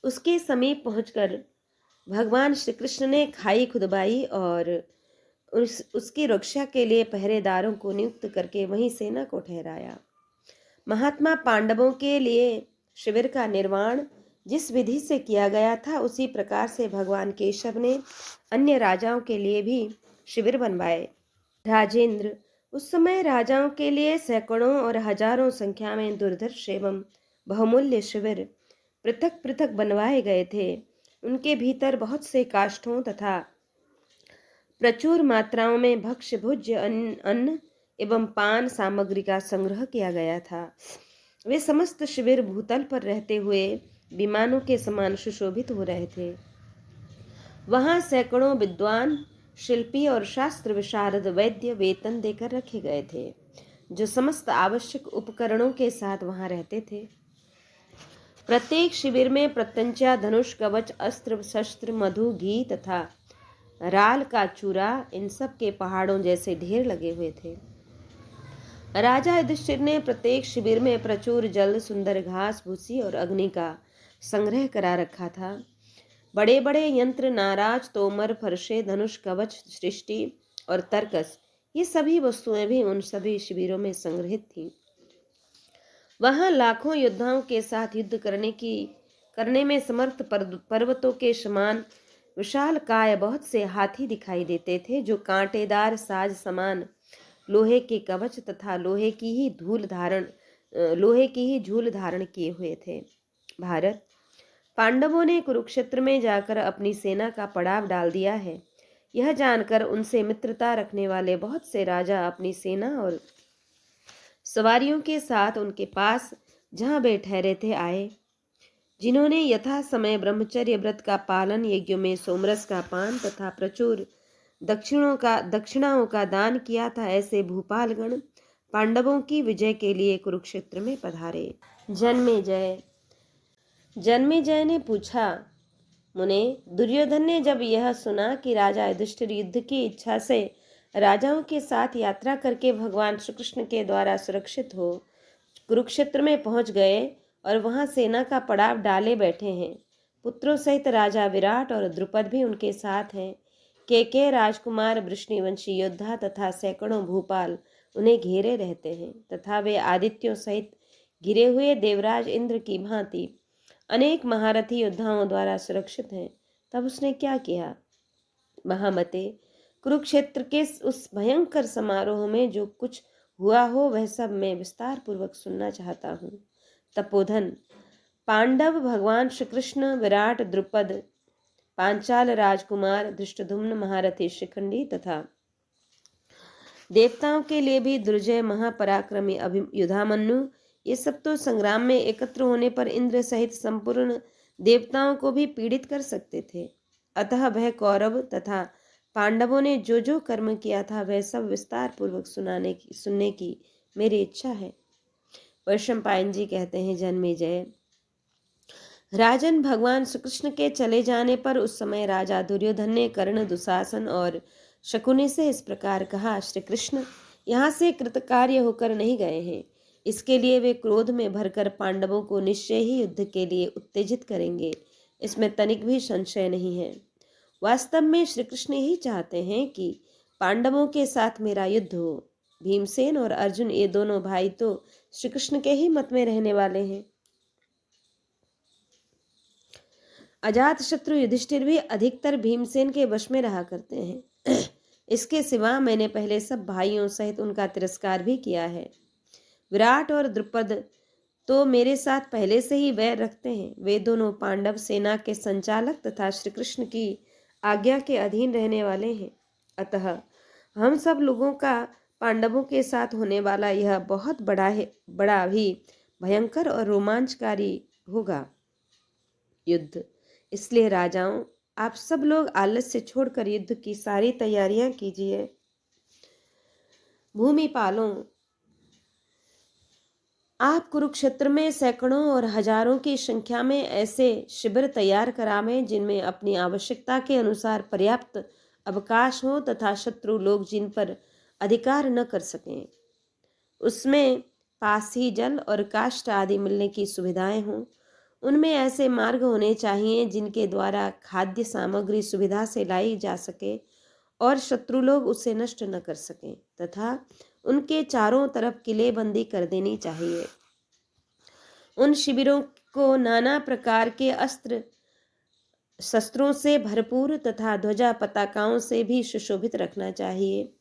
उसके समीप पहुंचकर भगवान श्री कृष्ण ने खाई खुदवाई और उसकी रक्षा के लिए पहरेदारों को नियुक्त करके वहीं सेना को ठहराया। महात्मा पांडवों के लिए शिविर का निर्माण जिस विधि से किया गया था, उसी प्रकार से भगवान केशव ने अन्य राजाओं के लिए भी शिविर बनवाए। राजेंद्र, उस समय राजाओं के लिए सैकड़ों और हजारों संख्या में दुर्धर्ष एवं बहुमूल्य शिविर पृथक पृथक बनवाए गए थे। उनके भीतर बहुत से काष्ठों तथा प्रचुर मात्राओं में भक्ष्य भोज्य अन्न एवं पान सामग्री का संग्रह किया गया था। वे समस्त शिविर भूतल पर रहते हुए विमानों के समान सुशोभित हो रहे थे। वहां सैकड़ों विद्वान, शिल्पी और शास्त्र विशारद वैद्य वेतन देकर रखे गए थे, जो समस्त आवश्यक उपकरणों के साथ वहां रहते थे। प्रत्येक शिविर में प्रत्यंचा, धनुष, कवच, अस्त्र शस्त्र, मधु, घी तथा राल का चूरा, इन सब के पहाड़ों जैसे ढेर लगे हुए थे। राजा युधिष्ठिर ने प्रत्येक शिविर में प्रचुर जल, सुंदर घास भूसी और अग्नि का संग्रह करा रखा था। बड़े बड़े यंत्र, नाराज, तोमर, फरसे, धनुष, कवच, सृष्टि और तर्कस, ये सभी वस्तुएं भी उन सभी शिविरों में संग्रहित थीं। वहां लाखों योद्धाओं के साथ युद्ध करने में समर्थ पर्वतों के समान विशाल काय बहुत से हाथी दिखाई देते थे, जो कांटेदार साज समान लोहे के कवच तथा लोहे की ही झूल धारण किए हुए थे। भारत, पांडवों ने कुरुक्षेत्र में जाकर अपनी सेना का पड़ाव डाल दिया है। यह जानकर उनसे मित्रता रखने वाले बहुत से राजा अपनी सेना और सवारियों के साथ उनके पास जहां वे ठहरे थे आए। जिन्होंने यथा समय ब्रह्मचर्य व्रत का पालन, यज्ञों में सोमरस का पान तथा प्रचुर दक्षिणाओं का दान किया था, ऐसे भूपालगण पांडवों की विजय के लिए कुरुक्षेत्र में पधारे। जन्मेजय ने पूछा, मुने, दुर्योधन ने जब यह सुना कि राजा युधिष्ठिर युद्ध की इच्छा से राजाओं के साथ यात्रा करके भगवान श्री कृष्ण के द्वारा सुरक्षित हो कुरुक्षेत्र में पहुंच गए और वहां सेना का पड़ाव डाले बैठे हैं, पुत्रों सहित राजा विराट और द्रुपद भी उनके साथ हैं, के राजकुमार, वृष्णिवंशी योद्धा तथा सैकड़ों भूपाल उन्हें घेरे रहते हैं, तथा वे आदित्यों सहित घिरे हुए देवराज इंद्र की भांति अनेक महारथी योद्धाओं द्वारा सुरक्षित हैं, तब उसने क्या किया? महामते, कुरुक्षेत्र के उस भयंकर समारोह में जो कुछ हुआ हो वह सब मैं विस्तार पूर्वक सुनना चाहता हूँ। तपोधन, पांडव, भगवान श्री कृष्ण, विराट, द्रुपद, पांचाल राजकुमार, धृष्टद्युम्न, महारथी शिखंडी तथा देवताओं के लिए भी दुर्जय महापराक्रमी युधामन्यु, ये सब तो संग्राम में एकत्र होने पर इंद्र सहित संपूर्ण देवताओं को भी पीड़ित कर सकते थे। अतः वह कौरव तथा पांडवों ने जो जो कर्म किया था वह सब विस्तार पूर्वक सुनने की मेरी इच्छा है। वैशंपायन जी कहते हैं, जन्मेजय, राजन, भगवान श्री कृष्ण के चले जाने पर उस समय राजा दुर्योधन ने कर्ण, दुशासन और शकुनि से इस प्रकार कहा, श्री कृष्ण यहाँ से कृतकार्य होकर नहीं गए हैं। इसके लिए वे क्रोध में भरकर पांडवों को निश्चय ही युद्ध के लिए उत्तेजित करेंगे, इसमें तनिक भी संशय नहीं है। वास्तव में श्री कृष्ण ही चाहते हैं कि पांडवों के साथ मेरा युद्ध हो। भीमसेन और अर्जुन, ये दोनों भाई तो श्री कृष्ण के ही मत में रहने वाले हैं। अजात शत्रु युधिष्ठिर भी अधिकतर भीमसेन के वश में रहा करते हैं। इसके सिवा मैंने पहले सब भाइयों सहित उनका तिरस्कार भी किया है। विराट और द्रुपद तो मेरे साथ पहले से ही वैर रखते हैं। वे दोनों पांडव सेना के संचालक तथा श्री कृष्ण की आज्ञा के अधीन रहने वाले हैं। अतः हम सब लोगों का पांडवों के साथ होने वाला यह बहुत बड़ा भी भयंकर और रोमांचकारी होगा युद्ध। इसलिए राजाओं, आप सब लोग आलस्य छोड़कर युद्ध की सारी तैयारियां कीजिए। भूमिपालों, आप कुरुक्षेत्र में सैकड़ों और हजारों की संख्या में ऐसे शिविर तैयार करावें जिनमें अपनी आवश्यकता के अनुसार पर्याप्त अवकाश हो तथा शत्रु लोग जिन पर अधिकार न कर सकें। उसमें पास ही जल और काष्ठ आदि मिलने की सुविधाएं हों। उनमें ऐसे मार्ग होने चाहिए जिनके द्वारा खाद्य सामग्री सुविधा से लाई जा सके और शत्रु लोग उसे नष्ट न कर सकें तथा उनके चारों तरफ किलेबंदी कर देनी चाहिए। उन शिविरों को नाना प्रकार के अस्त्र शस्त्रों से भरपूर तथा ध्वजा पताकाओं से भी सुशोभित रखना चाहिए।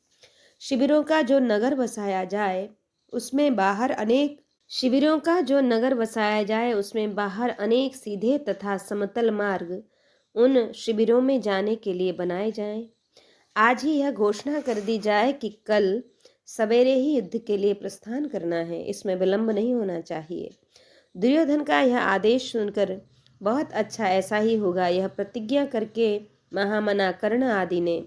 शिविरों का जो नगर बसाया जाए उसमें बाहर अनेक शिविरों का जो नगर बसाया जाए उसमें बाहर अनेक सीधे तथा समतल मार्ग उन शिविरों में जाने के लिए बनाए जाएं। आज ही यह घोषणा कर दी जाए कि कल सवेरे ही युद्ध के लिए प्रस्थान करना है, इसमें विलंब नहीं होना चाहिए। दुर्योधन का यह आदेश सुनकर बहुत अच्छा, ऐसा ही होगा, यह प्रतिज्ञा करके महामना कर्ण आदि ने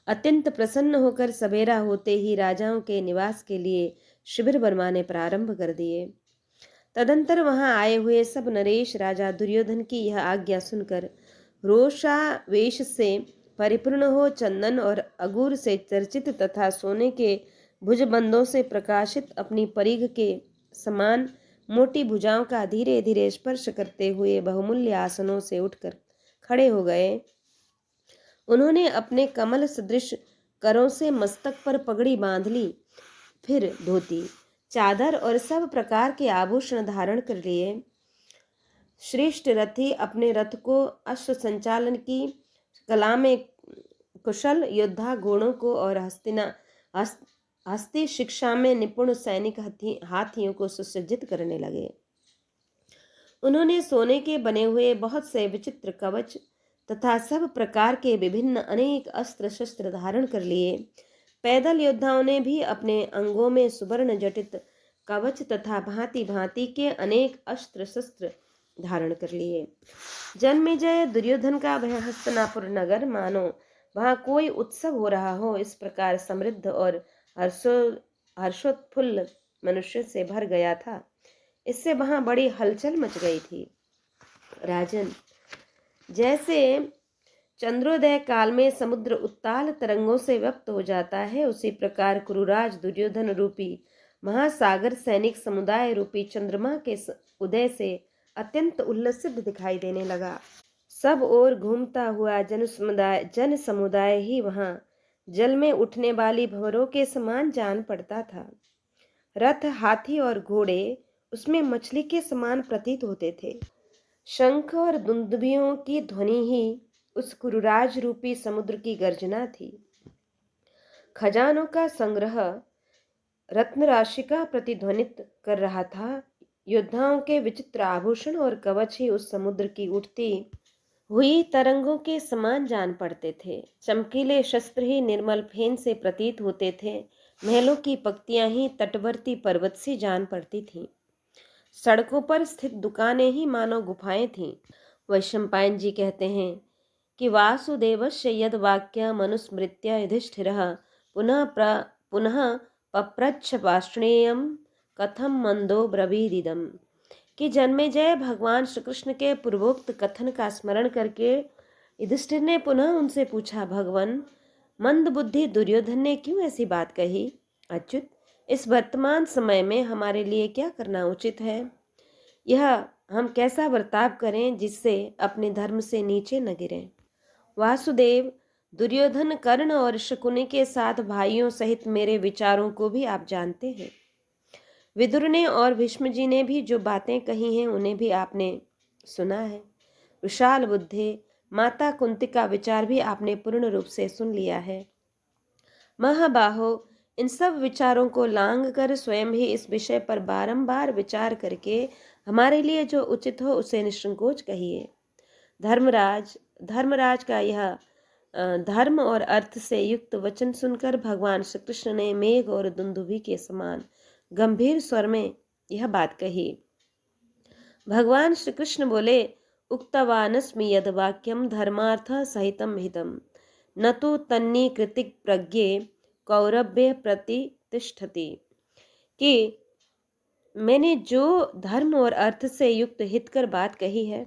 अत्यंत प्रसन्न होकर सवेरा होते ही राजाओं के निवास के लिए शिविर बनवाने प्रारंभ कर दिए। तदंतर वहां आए हुए सब नरेश राजा दुर्योधन की यह आज्ञा सुनकर रोषावेश से परिपूर्ण हो चंदन और अगूर से चर्चित तथा सोने के भुजबंदों से प्रकाशित अपनी परिघ के समान मोटी भुजाओं का धीरे धीरे स्पर्श करते हुए बहुमूल्य आसनों से उठकर खड़े हो गए। उन्होंने अपने कमल सदृश करों से मस्तक पर पगड़ी बांध ली, फिर धोती, चादर और सब प्रकार के आभूषण धारण कर लिए। श्रेष्ठ रथी अपने रथ को अश्व संचालन की कला में कुशल योद्धा घोड़ों को और हस्ती शिक्षा में निपुण सैनिक हाथियों को सुसज्जित करने लगे। उन्होंने सोने के बने हुए बहुत से विचित्र कवच तथा सब प्रकार के विभिन्न अनेक अस्त्र शस्त्र धारण कर लिए। पैदल योद्धाओं ने भी अपने अंगों में सुवर्ण जटित कवच तथा भांति भांति के अनेक अस्त्र शस्त्र धारण कर लिए। जन्मेजय दुर्योधन का वह हस्तिनापुर नगर मानो वहां कोई उत्सव हो रहा हो, इस प्रकार समृद्ध और हर्षोत्फुल्ल मनुष्य से भर गया था। इससे वहां बड़ी हलचल मच गई थी। राजन, जैसे चंद्रोदय काल में समुद्र उत्ताल तरंगों से व्यक्त हो जाता है, उसी प्रकार कुरुराज दुर्योधन रूपी महासागर सैनिक समुदाय रूपी चंद्रमा के उदय से अत्यंत उल्लसित दिखाई देने लगा। सब ओर घूमता हुआ जन समुदाय ही वहां जल में उठने वाली भंवरों के समान जान पड़ता था। रथ, हाथी और घोड़े उसमें मछली के समान प्रतीत होते थे। शंख और दुंदुभियों की ध्वनि ही उस कुरुराज रूपी समुद्र की गर्जना थी। खजानों का संग्रह रत्न राशि का प्रतिध्वनित कर रहा था। योद्धाओं के विचित्र आभूषण और कवच ही उस समुद्र की उठती हुई तरंगों के समान जान पड़ते थे। चमकीले शस्त्र ही निर्मल फेन से प्रतीत होते थे। महलों की पंक्तियां ही तटवर्ती पर्वत सी जान पड़ती थीं। सड़कों पर स्थित दुकानें ही मानो गुफाएं थीं। वैशंपायन जी कहते हैं कि वासुदेवस्य यद वाक्य मनुस्मृत्य युधिष्ठिरः पुनः पप्रच्छ वाष्णेयम कथम मंदो ब्रवीदिदम, कि जन्मेजय भगवान श्री कृष्ण के पूर्वोक्त कथन का स्मरण करके युधिष्ठिर ने पुनः उनसे पूछा, भगवान, मंद बुद्धि दुर्योधन ने क्यों ऐसी बात कही? अच्युत, इस वर्तमान समय में हमारे लिए क्या करना उचित है? यह हम कैसा बर्ताव करें जिससे अपने धर्म से नीचे न गिरें? वासुदेव, दुर्योधन, कर्ण और शकुनि के साथ भाइयों सहित मेरे विचारों को भी आप जानते हैं। विदुर ने और भीष्म जी ने भी जो बातें कही हैं उन्हें भी आपने सुना है। विशाल बुद्धे माता कुंती का विचार भी आपने पूर्ण रूप से सुन लिया है। महाबाहो, इन सब विचारों को लांग कर स्वयं ही इस विषय पर बारंबार विचार करके हमारे लिए जो उचित हो उसे निसंकोच कहिए। धर्मराज का यह धर्म और अर्थ से युक्त वचन सुनकर भगवान श्री कृष्ण ने मेघ और दुंदुभि के समान गंभीर स्वर में यह बात कही। भगवान श्री कृष्ण बोले, उक्तवानस्मि यद वाक्यम धर्मार्थ सहितम हितम न तो तन्नी कृतिक प्रज्ञे कौरव्य प्रतिष्ठति, कि मैंने जो धर्म और अर्थ से युक्त हितकर बात कही है,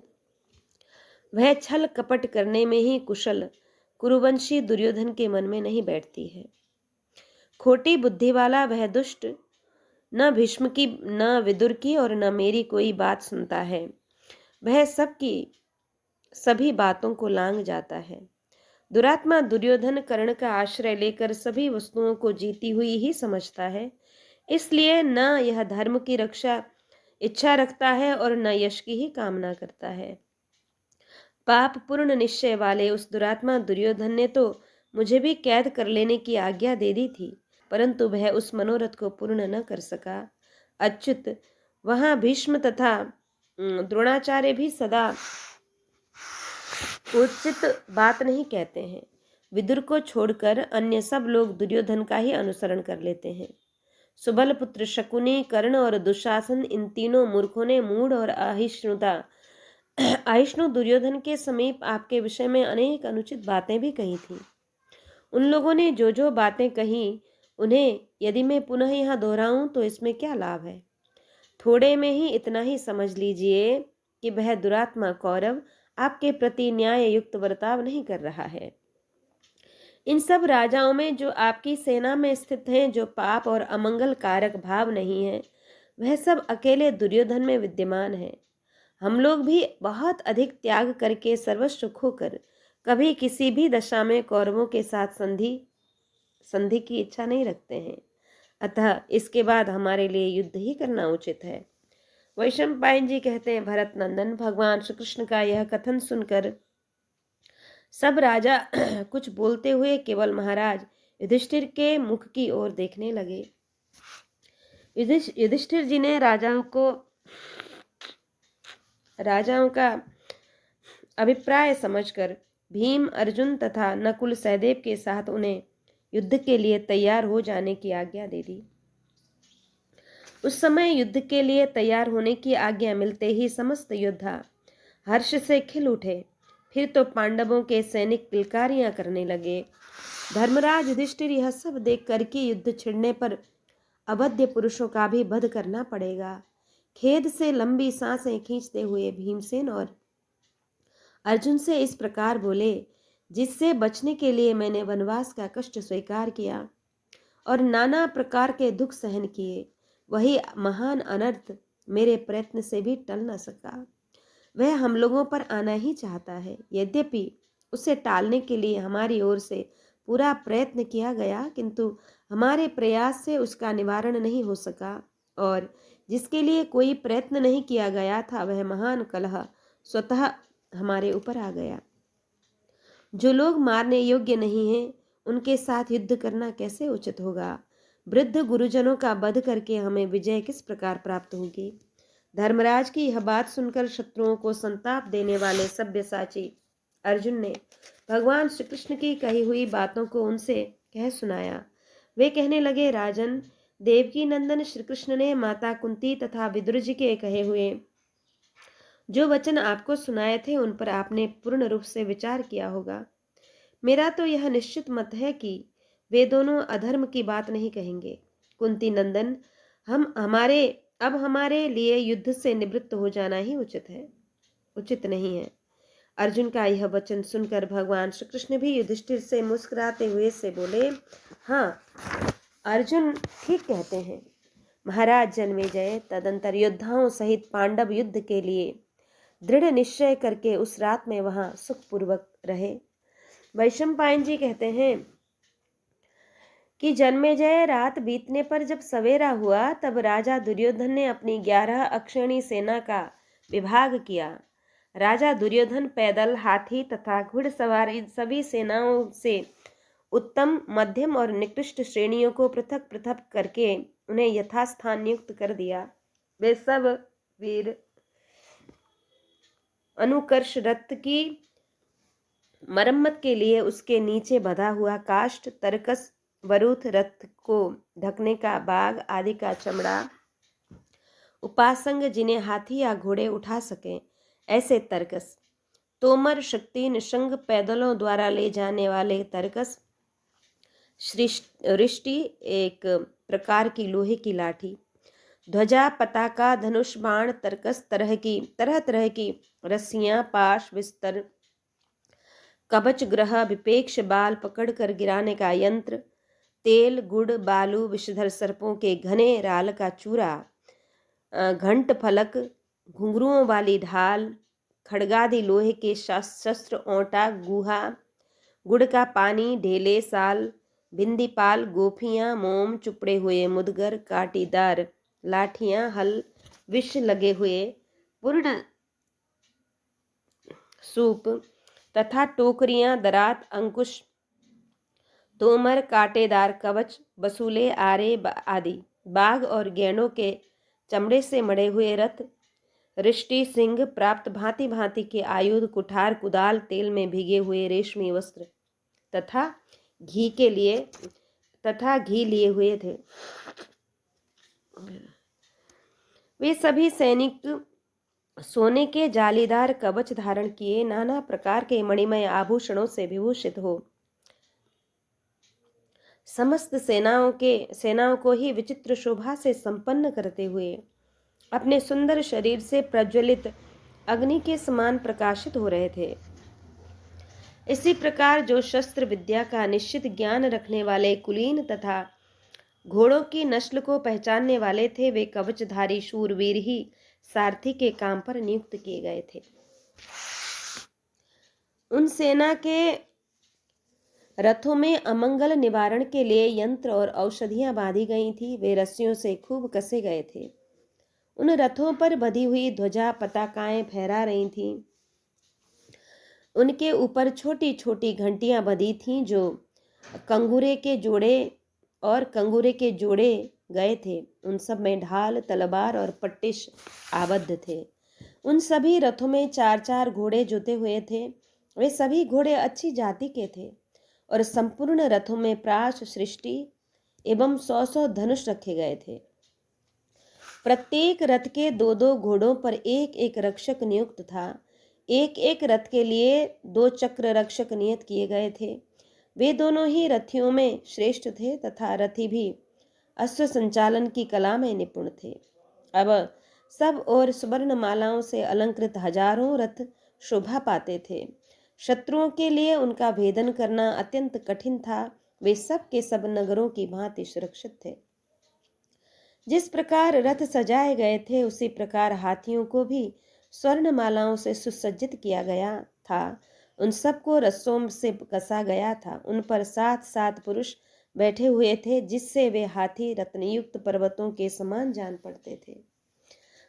वह छल कपट करने में ही कुशल कुरुवंशी दुर्योधन के मन में नहीं बैठती है। खोटी बुद्धि वाला वह दुष्ट न भीष्म की, न विदुर की और न मेरी कोई बात सुनता है। वह सबकी सभी बातों को लांघ जाता है। दुरात्मा दुर्योधन कर्ण का आश्रय लेकर सभी वस्तुओं को जीती हुई ही समझता है। इसलिए न यह धर्म की रक्षा इच्छा रखता है और न यश की ही कामना करता है। पाप पूर्ण निश्चय वाले उस दुरात्मा दुर्योधन ने तो मुझे भी कैद कर लेने की आज्ञा दे दी थी, परंतु वह उस मनोरथ को पूर्ण न कर सका। अच्युत, वहां भीष्म तथा द्रोणाचार्य भी सदा उचित बात नहीं कहते हैं। विदुर को छोड़कर अन्य सब लोग दुर्योधन का ही अनुसरण कर लेते हैं। सुबल पुत्र शकुनी, कर्ण और दुशासन, इन तीनों मूर्खों ने मूढ़ और अहिष्णु दुर्योधन के समीप आपके विषय में अनेक अनुचित बातें भी कही थी। उन लोगों ने जो जो बातें कही, उन्हें यदि मैं पुनः यहाँ दोहराऊं तो इसमें क्या लाभ है। थोड़े में ही इतना ही समझ लीजिए कि वह दुरात्मा कौरव आपके प्रति न्याय युक्त बर्ताव नहीं कर रहा है। इन सब राजाओं में जो आपकी सेना में स्थित हैं, जो पाप और अमंगल कारक भाव नहीं है, वह सब अकेले दुर्योधन में विद्यमान है। हम लोग भी बहुत अधिक त्याग करके सर्वस्व खोकर कभी किसी भी दशा में कौरवों के साथ संधि की इच्छा नहीं रखते हैं। अतः इसके बाद हमारे लिए युद्ध ही करना उचित है। वैशंपायन जी कहते हैं, भरत नंदन, भगवान श्री कृष्ण का यह कथन सुनकर सब राजा कुछ बोलते हुए केवल महाराज युधिष्ठिर के मुख की ओर देखने लगे। युधिष्ठिर जी ने राजाओं का अभिप्राय समझकर भीम, अर्जुन तथा नकुल, सहदेव के साथ उन्हें युद्ध के लिए तैयार हो जाने की आज्ञा दे दी। उस समय युद्ध के लिए तैयार होने की आज्ञा मिलते ही समस्त योद्धा हर्ष से खिल उठे। फिर तो पांडवों के सैनिक किलकारियां करने लगे। धर्मराज युधिष्ठिर यह सब देख कर कि युद्ध छिड़ने पर अवध्य पुरुषों का भी वध करना पड़ेगा, खेद से लंबी सांसें खींचते हुए भीमसेन और अर्जुन से इस प्रकार बोले, जिससे बचने के लिए मैंने वनवास का कष्ट स्वीकार किया और नाना प्रकार के दुख सहन किए, वही महान अनर्थ मेरे प्रयत्न से भी टल न सका। वह हम लोगों पर आना ही चाहता है। यद्यपि उसे टालने के लिए हमारी ओर से पूरा प्रयत्न किया गया, किंतु हमारे प्रयास से उसका निवारण नहीं हो सका, और जिसके लिए कोई प्रयत्न नहीं किया गया था, वह महान कलह स्वतः हमारे ऊपर आ गया। जो लोग मारने योग्य नहीं हैं, उनके साथ युद्ध करना कैसे उचित होगा। वृद्ध गुरुजनों का वध करके हमें विजय किस प्रकार प्राप्त होगी। धर्मराज की यह बात सुनकर शत्रुओं को संताप देने वाले सब्यसाची अर्जुन ने भगवान श्री कृष्ण की कही हुई बातों को उनसे कह सुनाया। वे कहने लगे, राजन, देवकी नंदन श्री कृष्ण ने माता कुंती तथा विदुर जी के कहे हुए जो वचन आपको सुनाए थे, उन पर आपने पूर्ण रूप से विचार किया होगा। मेरा तो यह निश्चित मत है कि वे दोनों अधर्म की बात नहीं कहेंगे। कुंती नंदन, अब हमारे लिए युद्ध से निवृत्त हो जाना ही उचित नहीं है। अर्जुन का यह वचन सुनकर भगवान श्री कृष्ण भी युधिष्ठिर से मुस्कुराते हुए से बोले, हाँ, अर्जुन ठीक कहते हैं। महाराज जन्मेजय तदंतर योद्धाओं सहित पांडव युद्ध के लिए दृढ़ निश्चय करके उस रात में वहां सुखपूर्वक रहे। वैशंपायन जी कहते हैं कि जन्मेजय, रात बीतने पर जब सवेरा हुआ, तब राजा दुर्योधन ने अपनी 11 अक्षौणी सेना का विभाग किया। राजा दुर्योधन पैदल, हाथी तथा घुड़सवार इन सभी सेनाओं से उत्तम, मध्यम और निकृष्ट श्रेणियों को पृथक पृथक करके उन्हें यथास्थान नियुक्त कर दिया। वे सब वीर अनुकर्ष रथ की मरम्मत के लिए उसके नीचे बंधा हुआ काष्ठ, तरकस, वरुथ, रथ को ढकने का बाग आदि का चमड़ा, उपासंग जिन्हें हाथी या घोड़े उठा सकें ऐसे तरकस, तोमर, शक्ति, निशंग, पैदलों द्वारा ले जाने वाले तरकस, रिष्टि एक प्रकार की लोहे की लाठी, ध्वजा, पताका, धनुष, बाण, तरकस, तरह तरह की रस्सियां, पाश, बिस्तर, कवच, ग्रह, विपेक्ष, बाल पकड़कर गिराने का यंत्र, तेल, गुड़, बालू, विषधर सर्पों के घने राल का चूरा, घंट फलक, घुंघरुओं वाली ढाल, खड़गादि लोहे के शस्त्र, ओंटा, गुहा, गुड़ का पानी, ढेले, साल, बिंदीपाल, गोफियां, मोम, चुपड़े हुए मुदगर, कांटीदार लाठियां, हल, विष लगे हुए पूर्ण सूप तथा टोकरियां, दरात, अंकुश, तोमर, कांटेदार कवच, बसूले, आरे आदि, बाघ और गैंडों के चमड़े से मढ़े हुए रथ, रिष्टि, सिंह प्राप्त भांति भांति के आयुध, कुठार, कुदाल, तेल में भीगे हुए रेशमी वस्त्र तथा घी लिए हुए थे। वे सभी सैनिक सोने के जालीदार कवच धारण किए, नाना प्रकार के मणिमय आभूषणों से विभूषित हो समस्त सेनाओं को ही विचित्र शोभा से संपन्न करते हुए अपने सुंदर शरीर से प्रज्वलित अग्नि के समान प्रकाशित हो रहे थे। इसी प्रकार जो शस्त्र विद्या का निश्चित ज्ञान रखने वाले कुलीन तथा घोड़ों की नस्ल को पहचानने वाले थे, वे कवचधारी शूरवीर ही सारथी के काम पर नियुक्त किए गए थे। उन सेना के रथों में अमंगल निवारण के लिए यंत्र और औषधियां बांधी गई थी। वे रस्सियों से खूब कसे गए थे। उन रथों पर बधी हुई ध्वजा पताकाएं फहरा रही थीं। उनके ऊपर छोटी छोटी घंटियां बंधी थीं जो कंगूरे के जोड़े गए थे। उन सब में ढाल, तलवार और पट्टिश आबद्ध थे। उन सभी रथों में 4-4 घोड़े जुते हुए थे। वे सभी घोड़े अच्छी जाति के थे और संपूर्ण रथों में प्राश, सृष्टि एवं 100-100 धनुष रखे गए थे। प्रत्येक रथ के 2-2 घोड़ों पर एक एक रक्षक नियुक्त था। एक एक रथ के लिए 2 चक्र रक्षक नियत किए गए थे। वे दोनों ही रथियों में श्रेष्ठ थे तथा रथी भी अश्व संचालन की कला में निपुण थे। अब सब और सुवर्ण मालाओं से अलंकृत हजारों रथ शोभा पाते थे। शत्रुओं के लिए उनका भेदन करना अत्यंत कठिन था। वे सब के सब नगरों की भांति सुरक्षित थे। जिस प्रकार रथ सजाए गए थे उसी प्रकार हाथियों को भी स्वर्ण मालाओं से सुसज्जित किया गया था। उन सबको रस्सों से कसा गया था। उन पर 7-7 पुरुष बैठे हुए थे, जिससे वे हाथी रत्नयुक्त पर्वतों के समान जान पड़ते थे।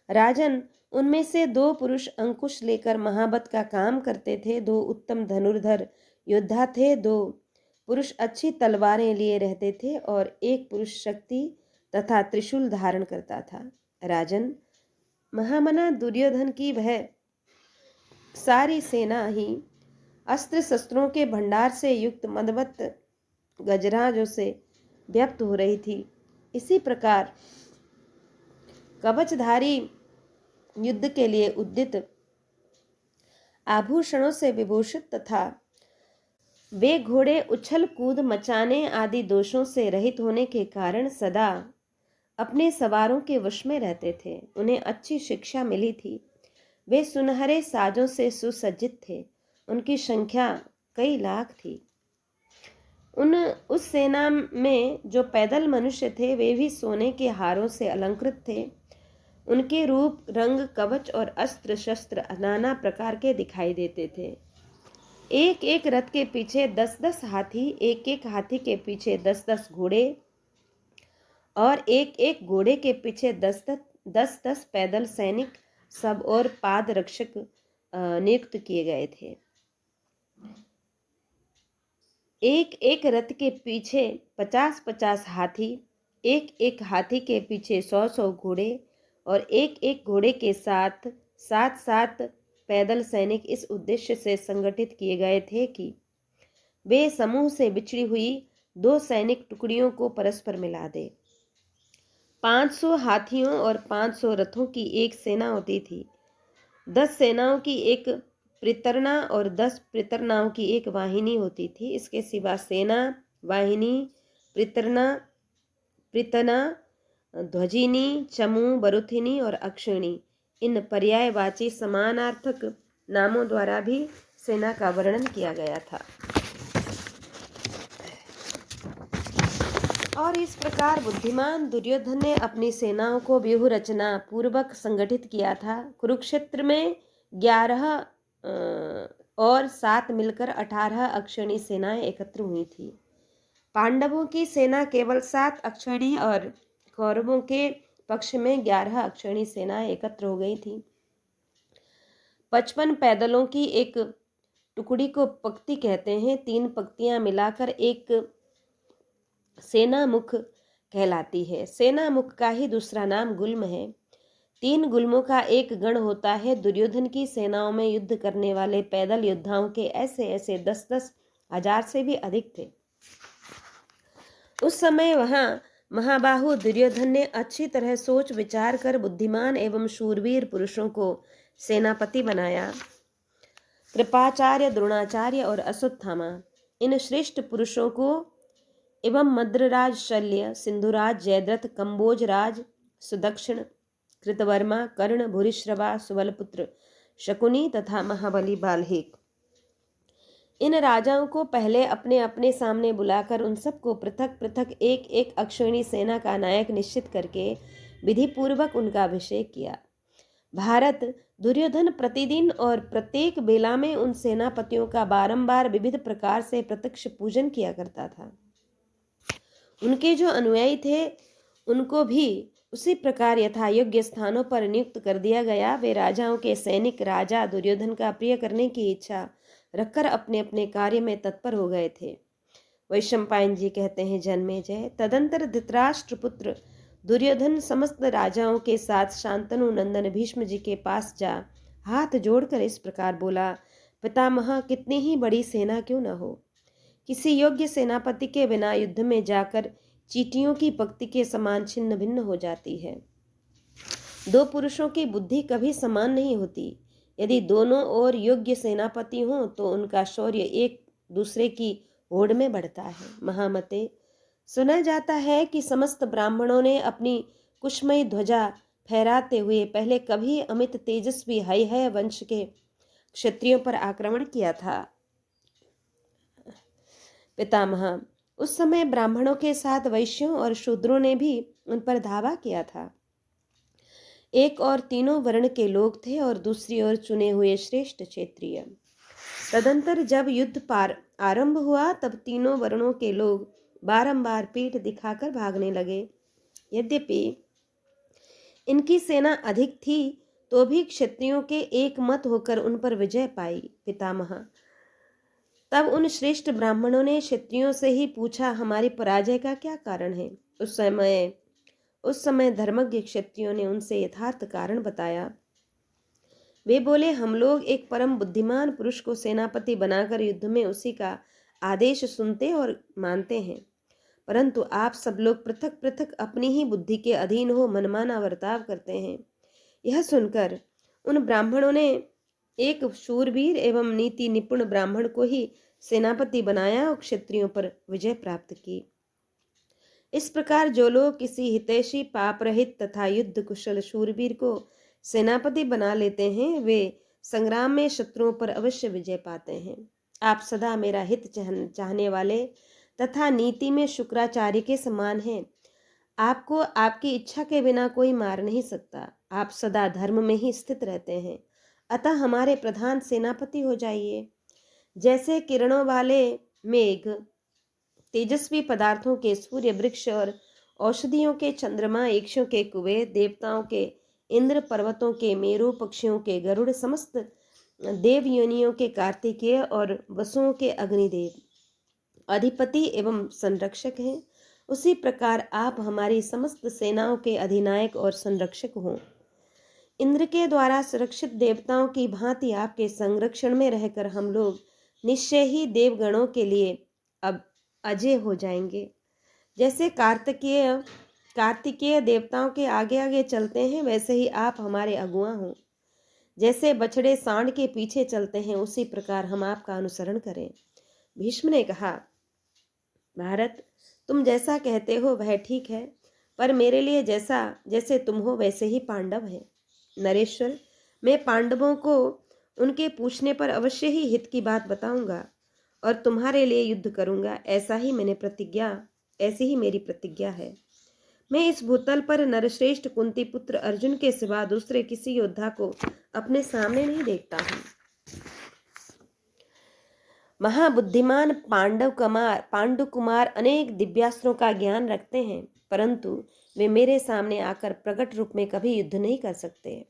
राजन, उनमें से 2 पुरुष अंकुश लेकर महाबत का काम करते थे। 2 उत्तम धनुर्धर योद्धा थे। 2 पुरुष अच्छी तलवारें लिए रहते थे और 1 पुरुष शक्ति तथा त्रिशूल धारण करता था। राजन, महामना दुर्योधन की वह सारी सेना ही अस्त्र शस्त्रों के भंडार से युक्त मदवत गजराजों से व्याप्त हो रही थी। इसी प्रकार कवचधारी युद्ध के लिए उद्यत आभूषणों से विभूषित तथा वे घोड़े उछल कूद मचाने आदि दोषों से रहित होने के कारण सदा अपने सवारों के वश में रहते थे। उन्हें अच्छी शिक्षा मिली थी। वे सुनहरे साजों से सुसज्जित थे। उनकी संख्या कई लाख थी। उस सेना में जो पैदल मनुष्य थे वे भी सोने के हारों से अलंकृत थे। उनके रूप, रंग, कवच और अस्त्र शस्त्र नाना प्रकार के दिखाई देते थे। एक एक रथ के पीछे 10-10 हाथी, एक एक हाथी के पीछे 10-10 घोड़े और एक एक घोड़े के पीछे 10-10 पैदल सैनिक सब और पाद रक्षक नियुक्त किए गए थे। एक एक रथ के पीछे 50-50 हाथी, एक एक हाथी के पीछे 100-100 घोड़े और एक एक घोड़े के साथ 7-7 पैदल सैनिक इस उद्देश्य से संगठित किए गए थे कि वे समूह से बिछड़ी हुई 2 सैनिक टुकड़ियों को परस्पर मिला दे। 500 हाथियों और 500 रथों की एक सेना होती थी। 10 सेनाओं की एक प्रितरना और 10 प्रितरनाओं की एक वाहिनी होती थी। इसके सिवा सेना, वाहिनी, प्रितना ध्वजिनी, चमू, बरुथिनी और अक्षिणी इन पर्यायवाची समानार्थक नामों द्वारा भी सेना का वर्णन किया गया था। और इस प्रकार बुद्धिमान दुर्योधन ने अपनी सेनाओं को व्यूह रचना पूर्वक संगठित किया था। कुरुक्षेत्र में 11 और 7 मिलकर 18 अक्षौणी सेनाएं एकत्र हुई थी। पांडवों की सेना केवल 7 अक्षौणी और कौरवों के पक्ष में 11 अक्षौणी सेनाएं एकत्र हो गई थी। 55 पैदलों की एक टुकड़ी को पंक्ति कहते हैं। 3 पंक्तियां मिलाकर एक सेना मुख कहलाती है। सेना मुख का ही दूसरा नाम गुल्म है। 3 गुल्मों का एक गण होता है। दुर्योधन की सेनाओं में युद्ध करने वाले पैदल योद्धाओं के ऐसे 10-10 हजार से भी अधिक थे। उस समय वहां महाबाहु दुर्योधन ने अच्छी तरह सोच विचार कर बुद्धिमान एवं शूरवीर पुरुषों को सेनापति बनाया। कृपाचार्य, द्रोणाचार्य और अश्वत्थामा इन श्रेष्ठ पुरुषों को एवं मद्रराज शल्य, सिंधुराज जयद्रथ, कंबोजराज सुदक्षिण, कृतवर्मा, कर्ण, भूरिश्रवा, सुबलपुत्र शकुनी तथा महाबली बाल्हिक इन राजाओं को पहले अपने अपने सामने बुलाकर उन सबको पृथक पृथक एक एक अक्षौणी सेना का नायक निश्चित करके विधि पूर्वक उनका अभिषेक किया। भारत दुर्योधन प्रतिदिन और प्रत्येक बेला में उन सेनापतियों का बारंबार विविध प्रकार से प्रत्यक्ष पूजन किया करता था। उनके जो अनुयायी थे उनको भी उसी प्रकार यथायोग्य स्थानों पर नियुक्त कर दिया गया। वे राजाओं के सैनिक राजा दुर्योधन का प्रिय करने की इच्छा रखकर अपने अपने कार्य में तत्पर हो गए थे। वैशंपायन जी कहते हैं, जन्मेजय तदंतर धृतराष्ट्र पुत्र दुर्योधन समस्त राजाओं के साथ शांतनु नंदन भीष्म जी के पास जा हाथ जोड़कर इस प्रकार बोला, पितामह कितनी ही बड़ी सेना क्यों न हो, किसी योग्य सेनापति के बिना युद्ध में जाकर चींटियों की पंक्ति के समान छिन्न भिन्न हो जाती है। 2 पुरुषों की बुद्धि कभी समान नहीं होती। यदि दोनों ओर योग्य सेनापति हों तो उनका शौर्य एक दूसरे की होड़ में बढ़ता है। महामते सुना जाता है कि समस्त ब्राह्मणों ने अपनी कुशमयी ध्वजा फहराते हुए पहले कभी अमित तेजस्वी है वंश के क्षत्रियों पर आक्रमण किया था। पितामह उस समय ब्राह्मणों के साथ वैश्यों और शूद्रों ने भी उन पर धावा किया था। एक और तीनों वर्ण के लोग थे और दूसरी ओर चुने हुए श्रेष्ठ क्षेत्रीय। तदंतर जब युद्ध आरंभ हुआ तब तीनों वर्णों के लोग बारंबार पीठ दिखाकर भागने लगे। यद्यपि इनकी सेना अधिक थी तो भी क्षत्रियों के एक मत होकर उन पर विजय पाई। पितामह तब उन श्रेष्ठ ब्राह्मणों ने क्षत्रियों से ही पूछा, हमारी पराजय का क्या कारण है। उस समय धर्मज्ञ क्षत्रियों ने उनसे यथार्थ कारण बताया। वे बोले, हम लोग एक परम बुद्धिमान पुरुष को सेनापति बनाकर युद्ध में उसी का आदेश सुनते और मानते हैं, परंतु आप सब लोग पृथक पृथक अपनी ही बुद्धि के अधीन हो मनमाना बर्ताव करते हैं। यह सुनकर उन ब्राह्मणों ने एक शूरवीर एवं नीति निपुण ब्राह्मण को ही सेनापति बनाया और क्षत्रियों पर विजय प्राप्त की। इस प्रकार जो लोग किसी हितैषी पाप रहित तथा युद्ध कुशल शूरवीर को सेनापति बना लेते हैं वे संग्राम में शत्रुओं पर अवश्य विजय पाते हैं। आप सदा मेरा हित चाहने वाले तथा नीति में शुक्राचार्य के समान हैं। आपको आपकी इच्छा के बिना कोई मार नहीं सकता। आप सदा धर्म में ही स्थित रहते हैं, अतः हमारे प्रधान सेनापति हो जाइए। जैसे किरणों वाले मेघ, तेजस्वी पदार्थों के सूर्य, वृक्ष और औषधियों के चंद्रमा, यक्षों के कुबेर, देवताओं के इंद्र, पर्वतों के मेरु, पक्षियों के गरुड़, समस्त देव योनियों के कार्तिकेय और वसुओं के अग्निदेव अधिपति एवं संरक्षक हैं, उसी प्रकार आप हमारी समस्त सेनाओं के अधिनायक और संरक्षक हों। इंद्र के द्वारा सुरक्षित देवताओं की भांति आपके संरक्षण में रहकर हम लोग निश्चय ही देवगणों के लिए अब अजय हो जाएंगे। जैसे कार्तिकेय देवताओं के आगे आगे चलते हैं, वैसे ही आप हमारे अगुआ हों। जैसे बछड़े सांड के पीछे चलते हैं, उसी प्रकार हम आपका अनुसरण करें। भीष्म ने कहा, भारत तुम जैसा कहते हो वह ठीक है, पर मेरे लिए जैसे तुम हो वैसे ही पांडव हैं। नरेश्वर, मैं पांडवों को उनके पूछने पर अवश्य ही हित की बात बताऊंगा और तुम्हारे लिए युद्ध करूंगा। ऐसी ही मेरी प्रतिज्ञा है। मैं इस भूतल पर नरश्रेष्ठ कुंती पुत्र अर्जुन के सिवा दूसरे किसी योद्धा को अपने सामने नहीं देखता हूँ। महाबुद्धिमान पांडु कुमार अनेक दिव्यास्त्रों का ज्ञान रखते हैं, परंतु वे मेरे सामने आकर प्रकट रूप में कभी युद्ध नहीं कर सकते।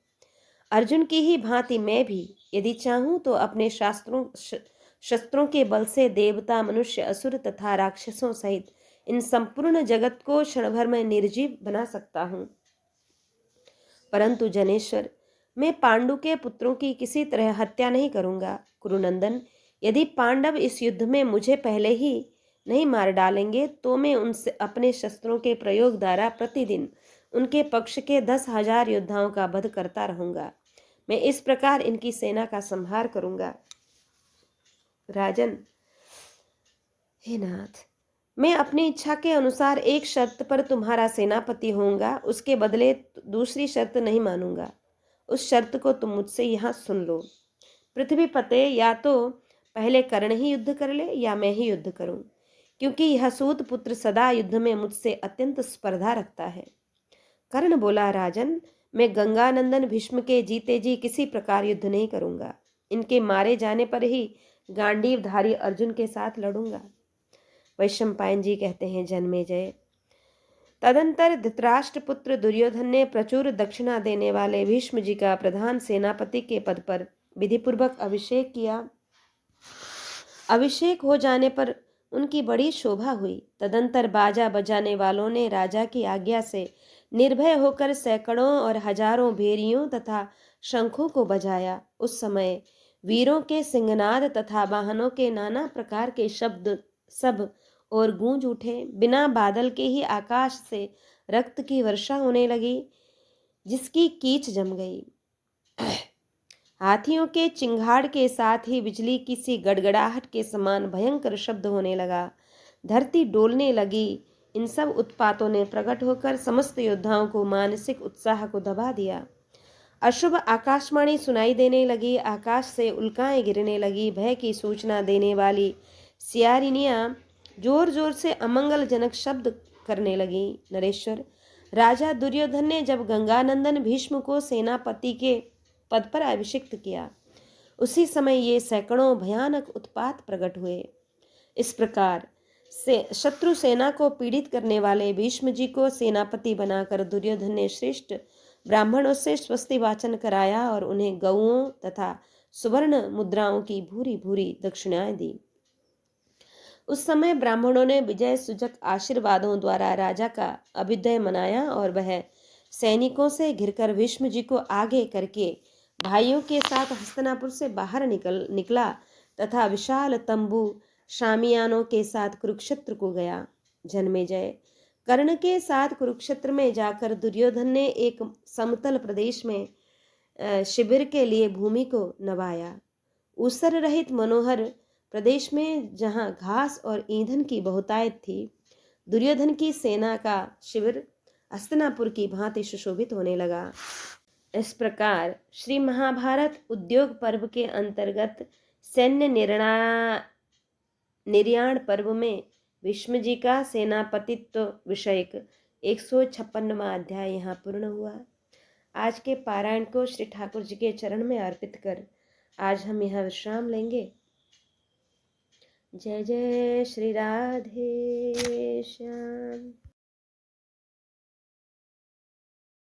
अर्जुन की ही भांति मैं भी यदि चाहूं तो अपने शस्त्रों के बल से देवता, मनुष्य, असुर तथा राक्षसों सहित इन संपूर्ण जगत को क्षण भर में निर्जीव बना सकता हूं। परंतु जनेश्वर, मैं पांडु के पुत्रों की किसी तरह हत्या नहीं करूंगा। कुरुनंदन, यदि पांडव इस युद्ध में मुझे पहले ही नहीं मार डालेंगे तो मैं उनसे अपने शस्त्रों के प्रयोग द्वारा प्रतिदिन उनके पक्ष के 10,000 योद्धाओं का वध करता रहूंगा। मैं इस प्रकार इनकी सेना का संहार करूंगा। राजन, हे नाथ, मैं अपनी इच्छा के अनुसार एक शर्त पर तुम्हारा सेनापति होऊंगा, उसके बदले दूसरी शर्त नहीं मानूंगा। उस शर्त को तुम मुझसे यहाँ सुन लो। पृथ्वी पते, या तो पहले कर्ण ही युद्ध कर ले या मैं ही युद्ध करूं, क्योंकि यह सूत पुत्र सदा युद्ध में मुझसे अत्यंत स्पर्धा रखता है। कर्ण बोला, राजन, मैं गंगानंदन भीष्म के जीते जी किसी प्रकार युद्ध नहीं करूंगा। इनके मारे जाने पर ही गांडीवधारी अर्जुन के साथ लड़ूंगा। वैशंपायन जी कहते हैं, जन्मेजय, तदंतर धृतराष्ट्र पुत्र दुर्योधन ने प्रचुर दक्षिणा देने वाले भीष्म जी का प्रधान सेनापति के पद पर विधिपूर्वक अभिषेक किया। अभिषेक हो जाने पर उनकी बड़ी शोभा हुई। तदंतर बाजा बजाने वालों ने राजा की आज्ञा से निर्भय होकर सैकड़ों और हजारों भेरियों तथा शंखों को बजाया। उस समय वीरों के सिंहनाद तथा वाहनों के नाना प्रकार के शब्द सब और गूंज उठे। बिना बादल के ही आकाश से रक्त की वर्षा होने लगी, जिसकी कीच जम गई। हाथियों के चिंगाड़ के साथ ही बिजली की सी गड़गड़ाहट के समान भयंकर शब्द होने लगा। धरती डोलने लगी। इन सब उत्पातों ने प्रकट होकर समस्त योद्धाओं को मानसिक उत्साह को दबा दिया। अशुभ आकाशवाणी सुनाई देने लगी। आकाश से उल्काएं गिरने लगी। भय की सूचना देने वाली सियारिनियां जोर जोर से अमंगलजनक शब्द करने लगी। नरेश्वर, राजा दुर्योधन ने जब गंगानंदन भीष्म को सेनापति के पद पर अभिषिक्त किया, उसी समय ये सैकड़ों भयानक उत्पात प्रकट हुए। इस प्रकार से शत्रु सेना को पीड़ित करने वाले भीष्म जी को सेनापति बनाकर दुर्योधन ने श्रेष्ठ ब्राह्मणों से स्वस्ति वाचन कराया और उन्हें गौओं तथा सुवर्ण मुद्राओं की भूरी भूरी दक्षिणाएं दी। उस समय ब्राह्मणों ने विजय सूचक आशीर्वादों द्वारा राजा का अभ्युदय मनाया और वह सैनिकों से घिरकर भीष्म जी को आगे करके भाइयों के साथ हस्तिनापुर से बाहर निकला तथा विशाल तंबू शामियानों के साथ कुरुक्षेत्र को गया। जन्मेजय, कर्ण के साथ कुरुक्षेत्र में जाकर दुर्योधन ने एक समतल प्रदेश में शिविर के लिए भूमि को नवाया। ऊसर रहित मनोहर प्रदेश में जहां घास और ईंधन की बहुतायत थी, दुर्योधन की सेना का शिविर हस्तिनापुर की भांति सुशोभित होने लगा। इस प्रकार श्री महाभारत उद्योग पर्व के अंतर्गत सैन्य निर्याण पर्व में भीष्म जी का सेनापतित्व विषयक 156वां अध्याय यहाँ पूर्ण हुआ। आज के पारायण को श्री ठाकुर जी के चरण में अर्पित कर आज हम यहाँ विश्राम लेंगे। जय जय श्री राधे श्याम।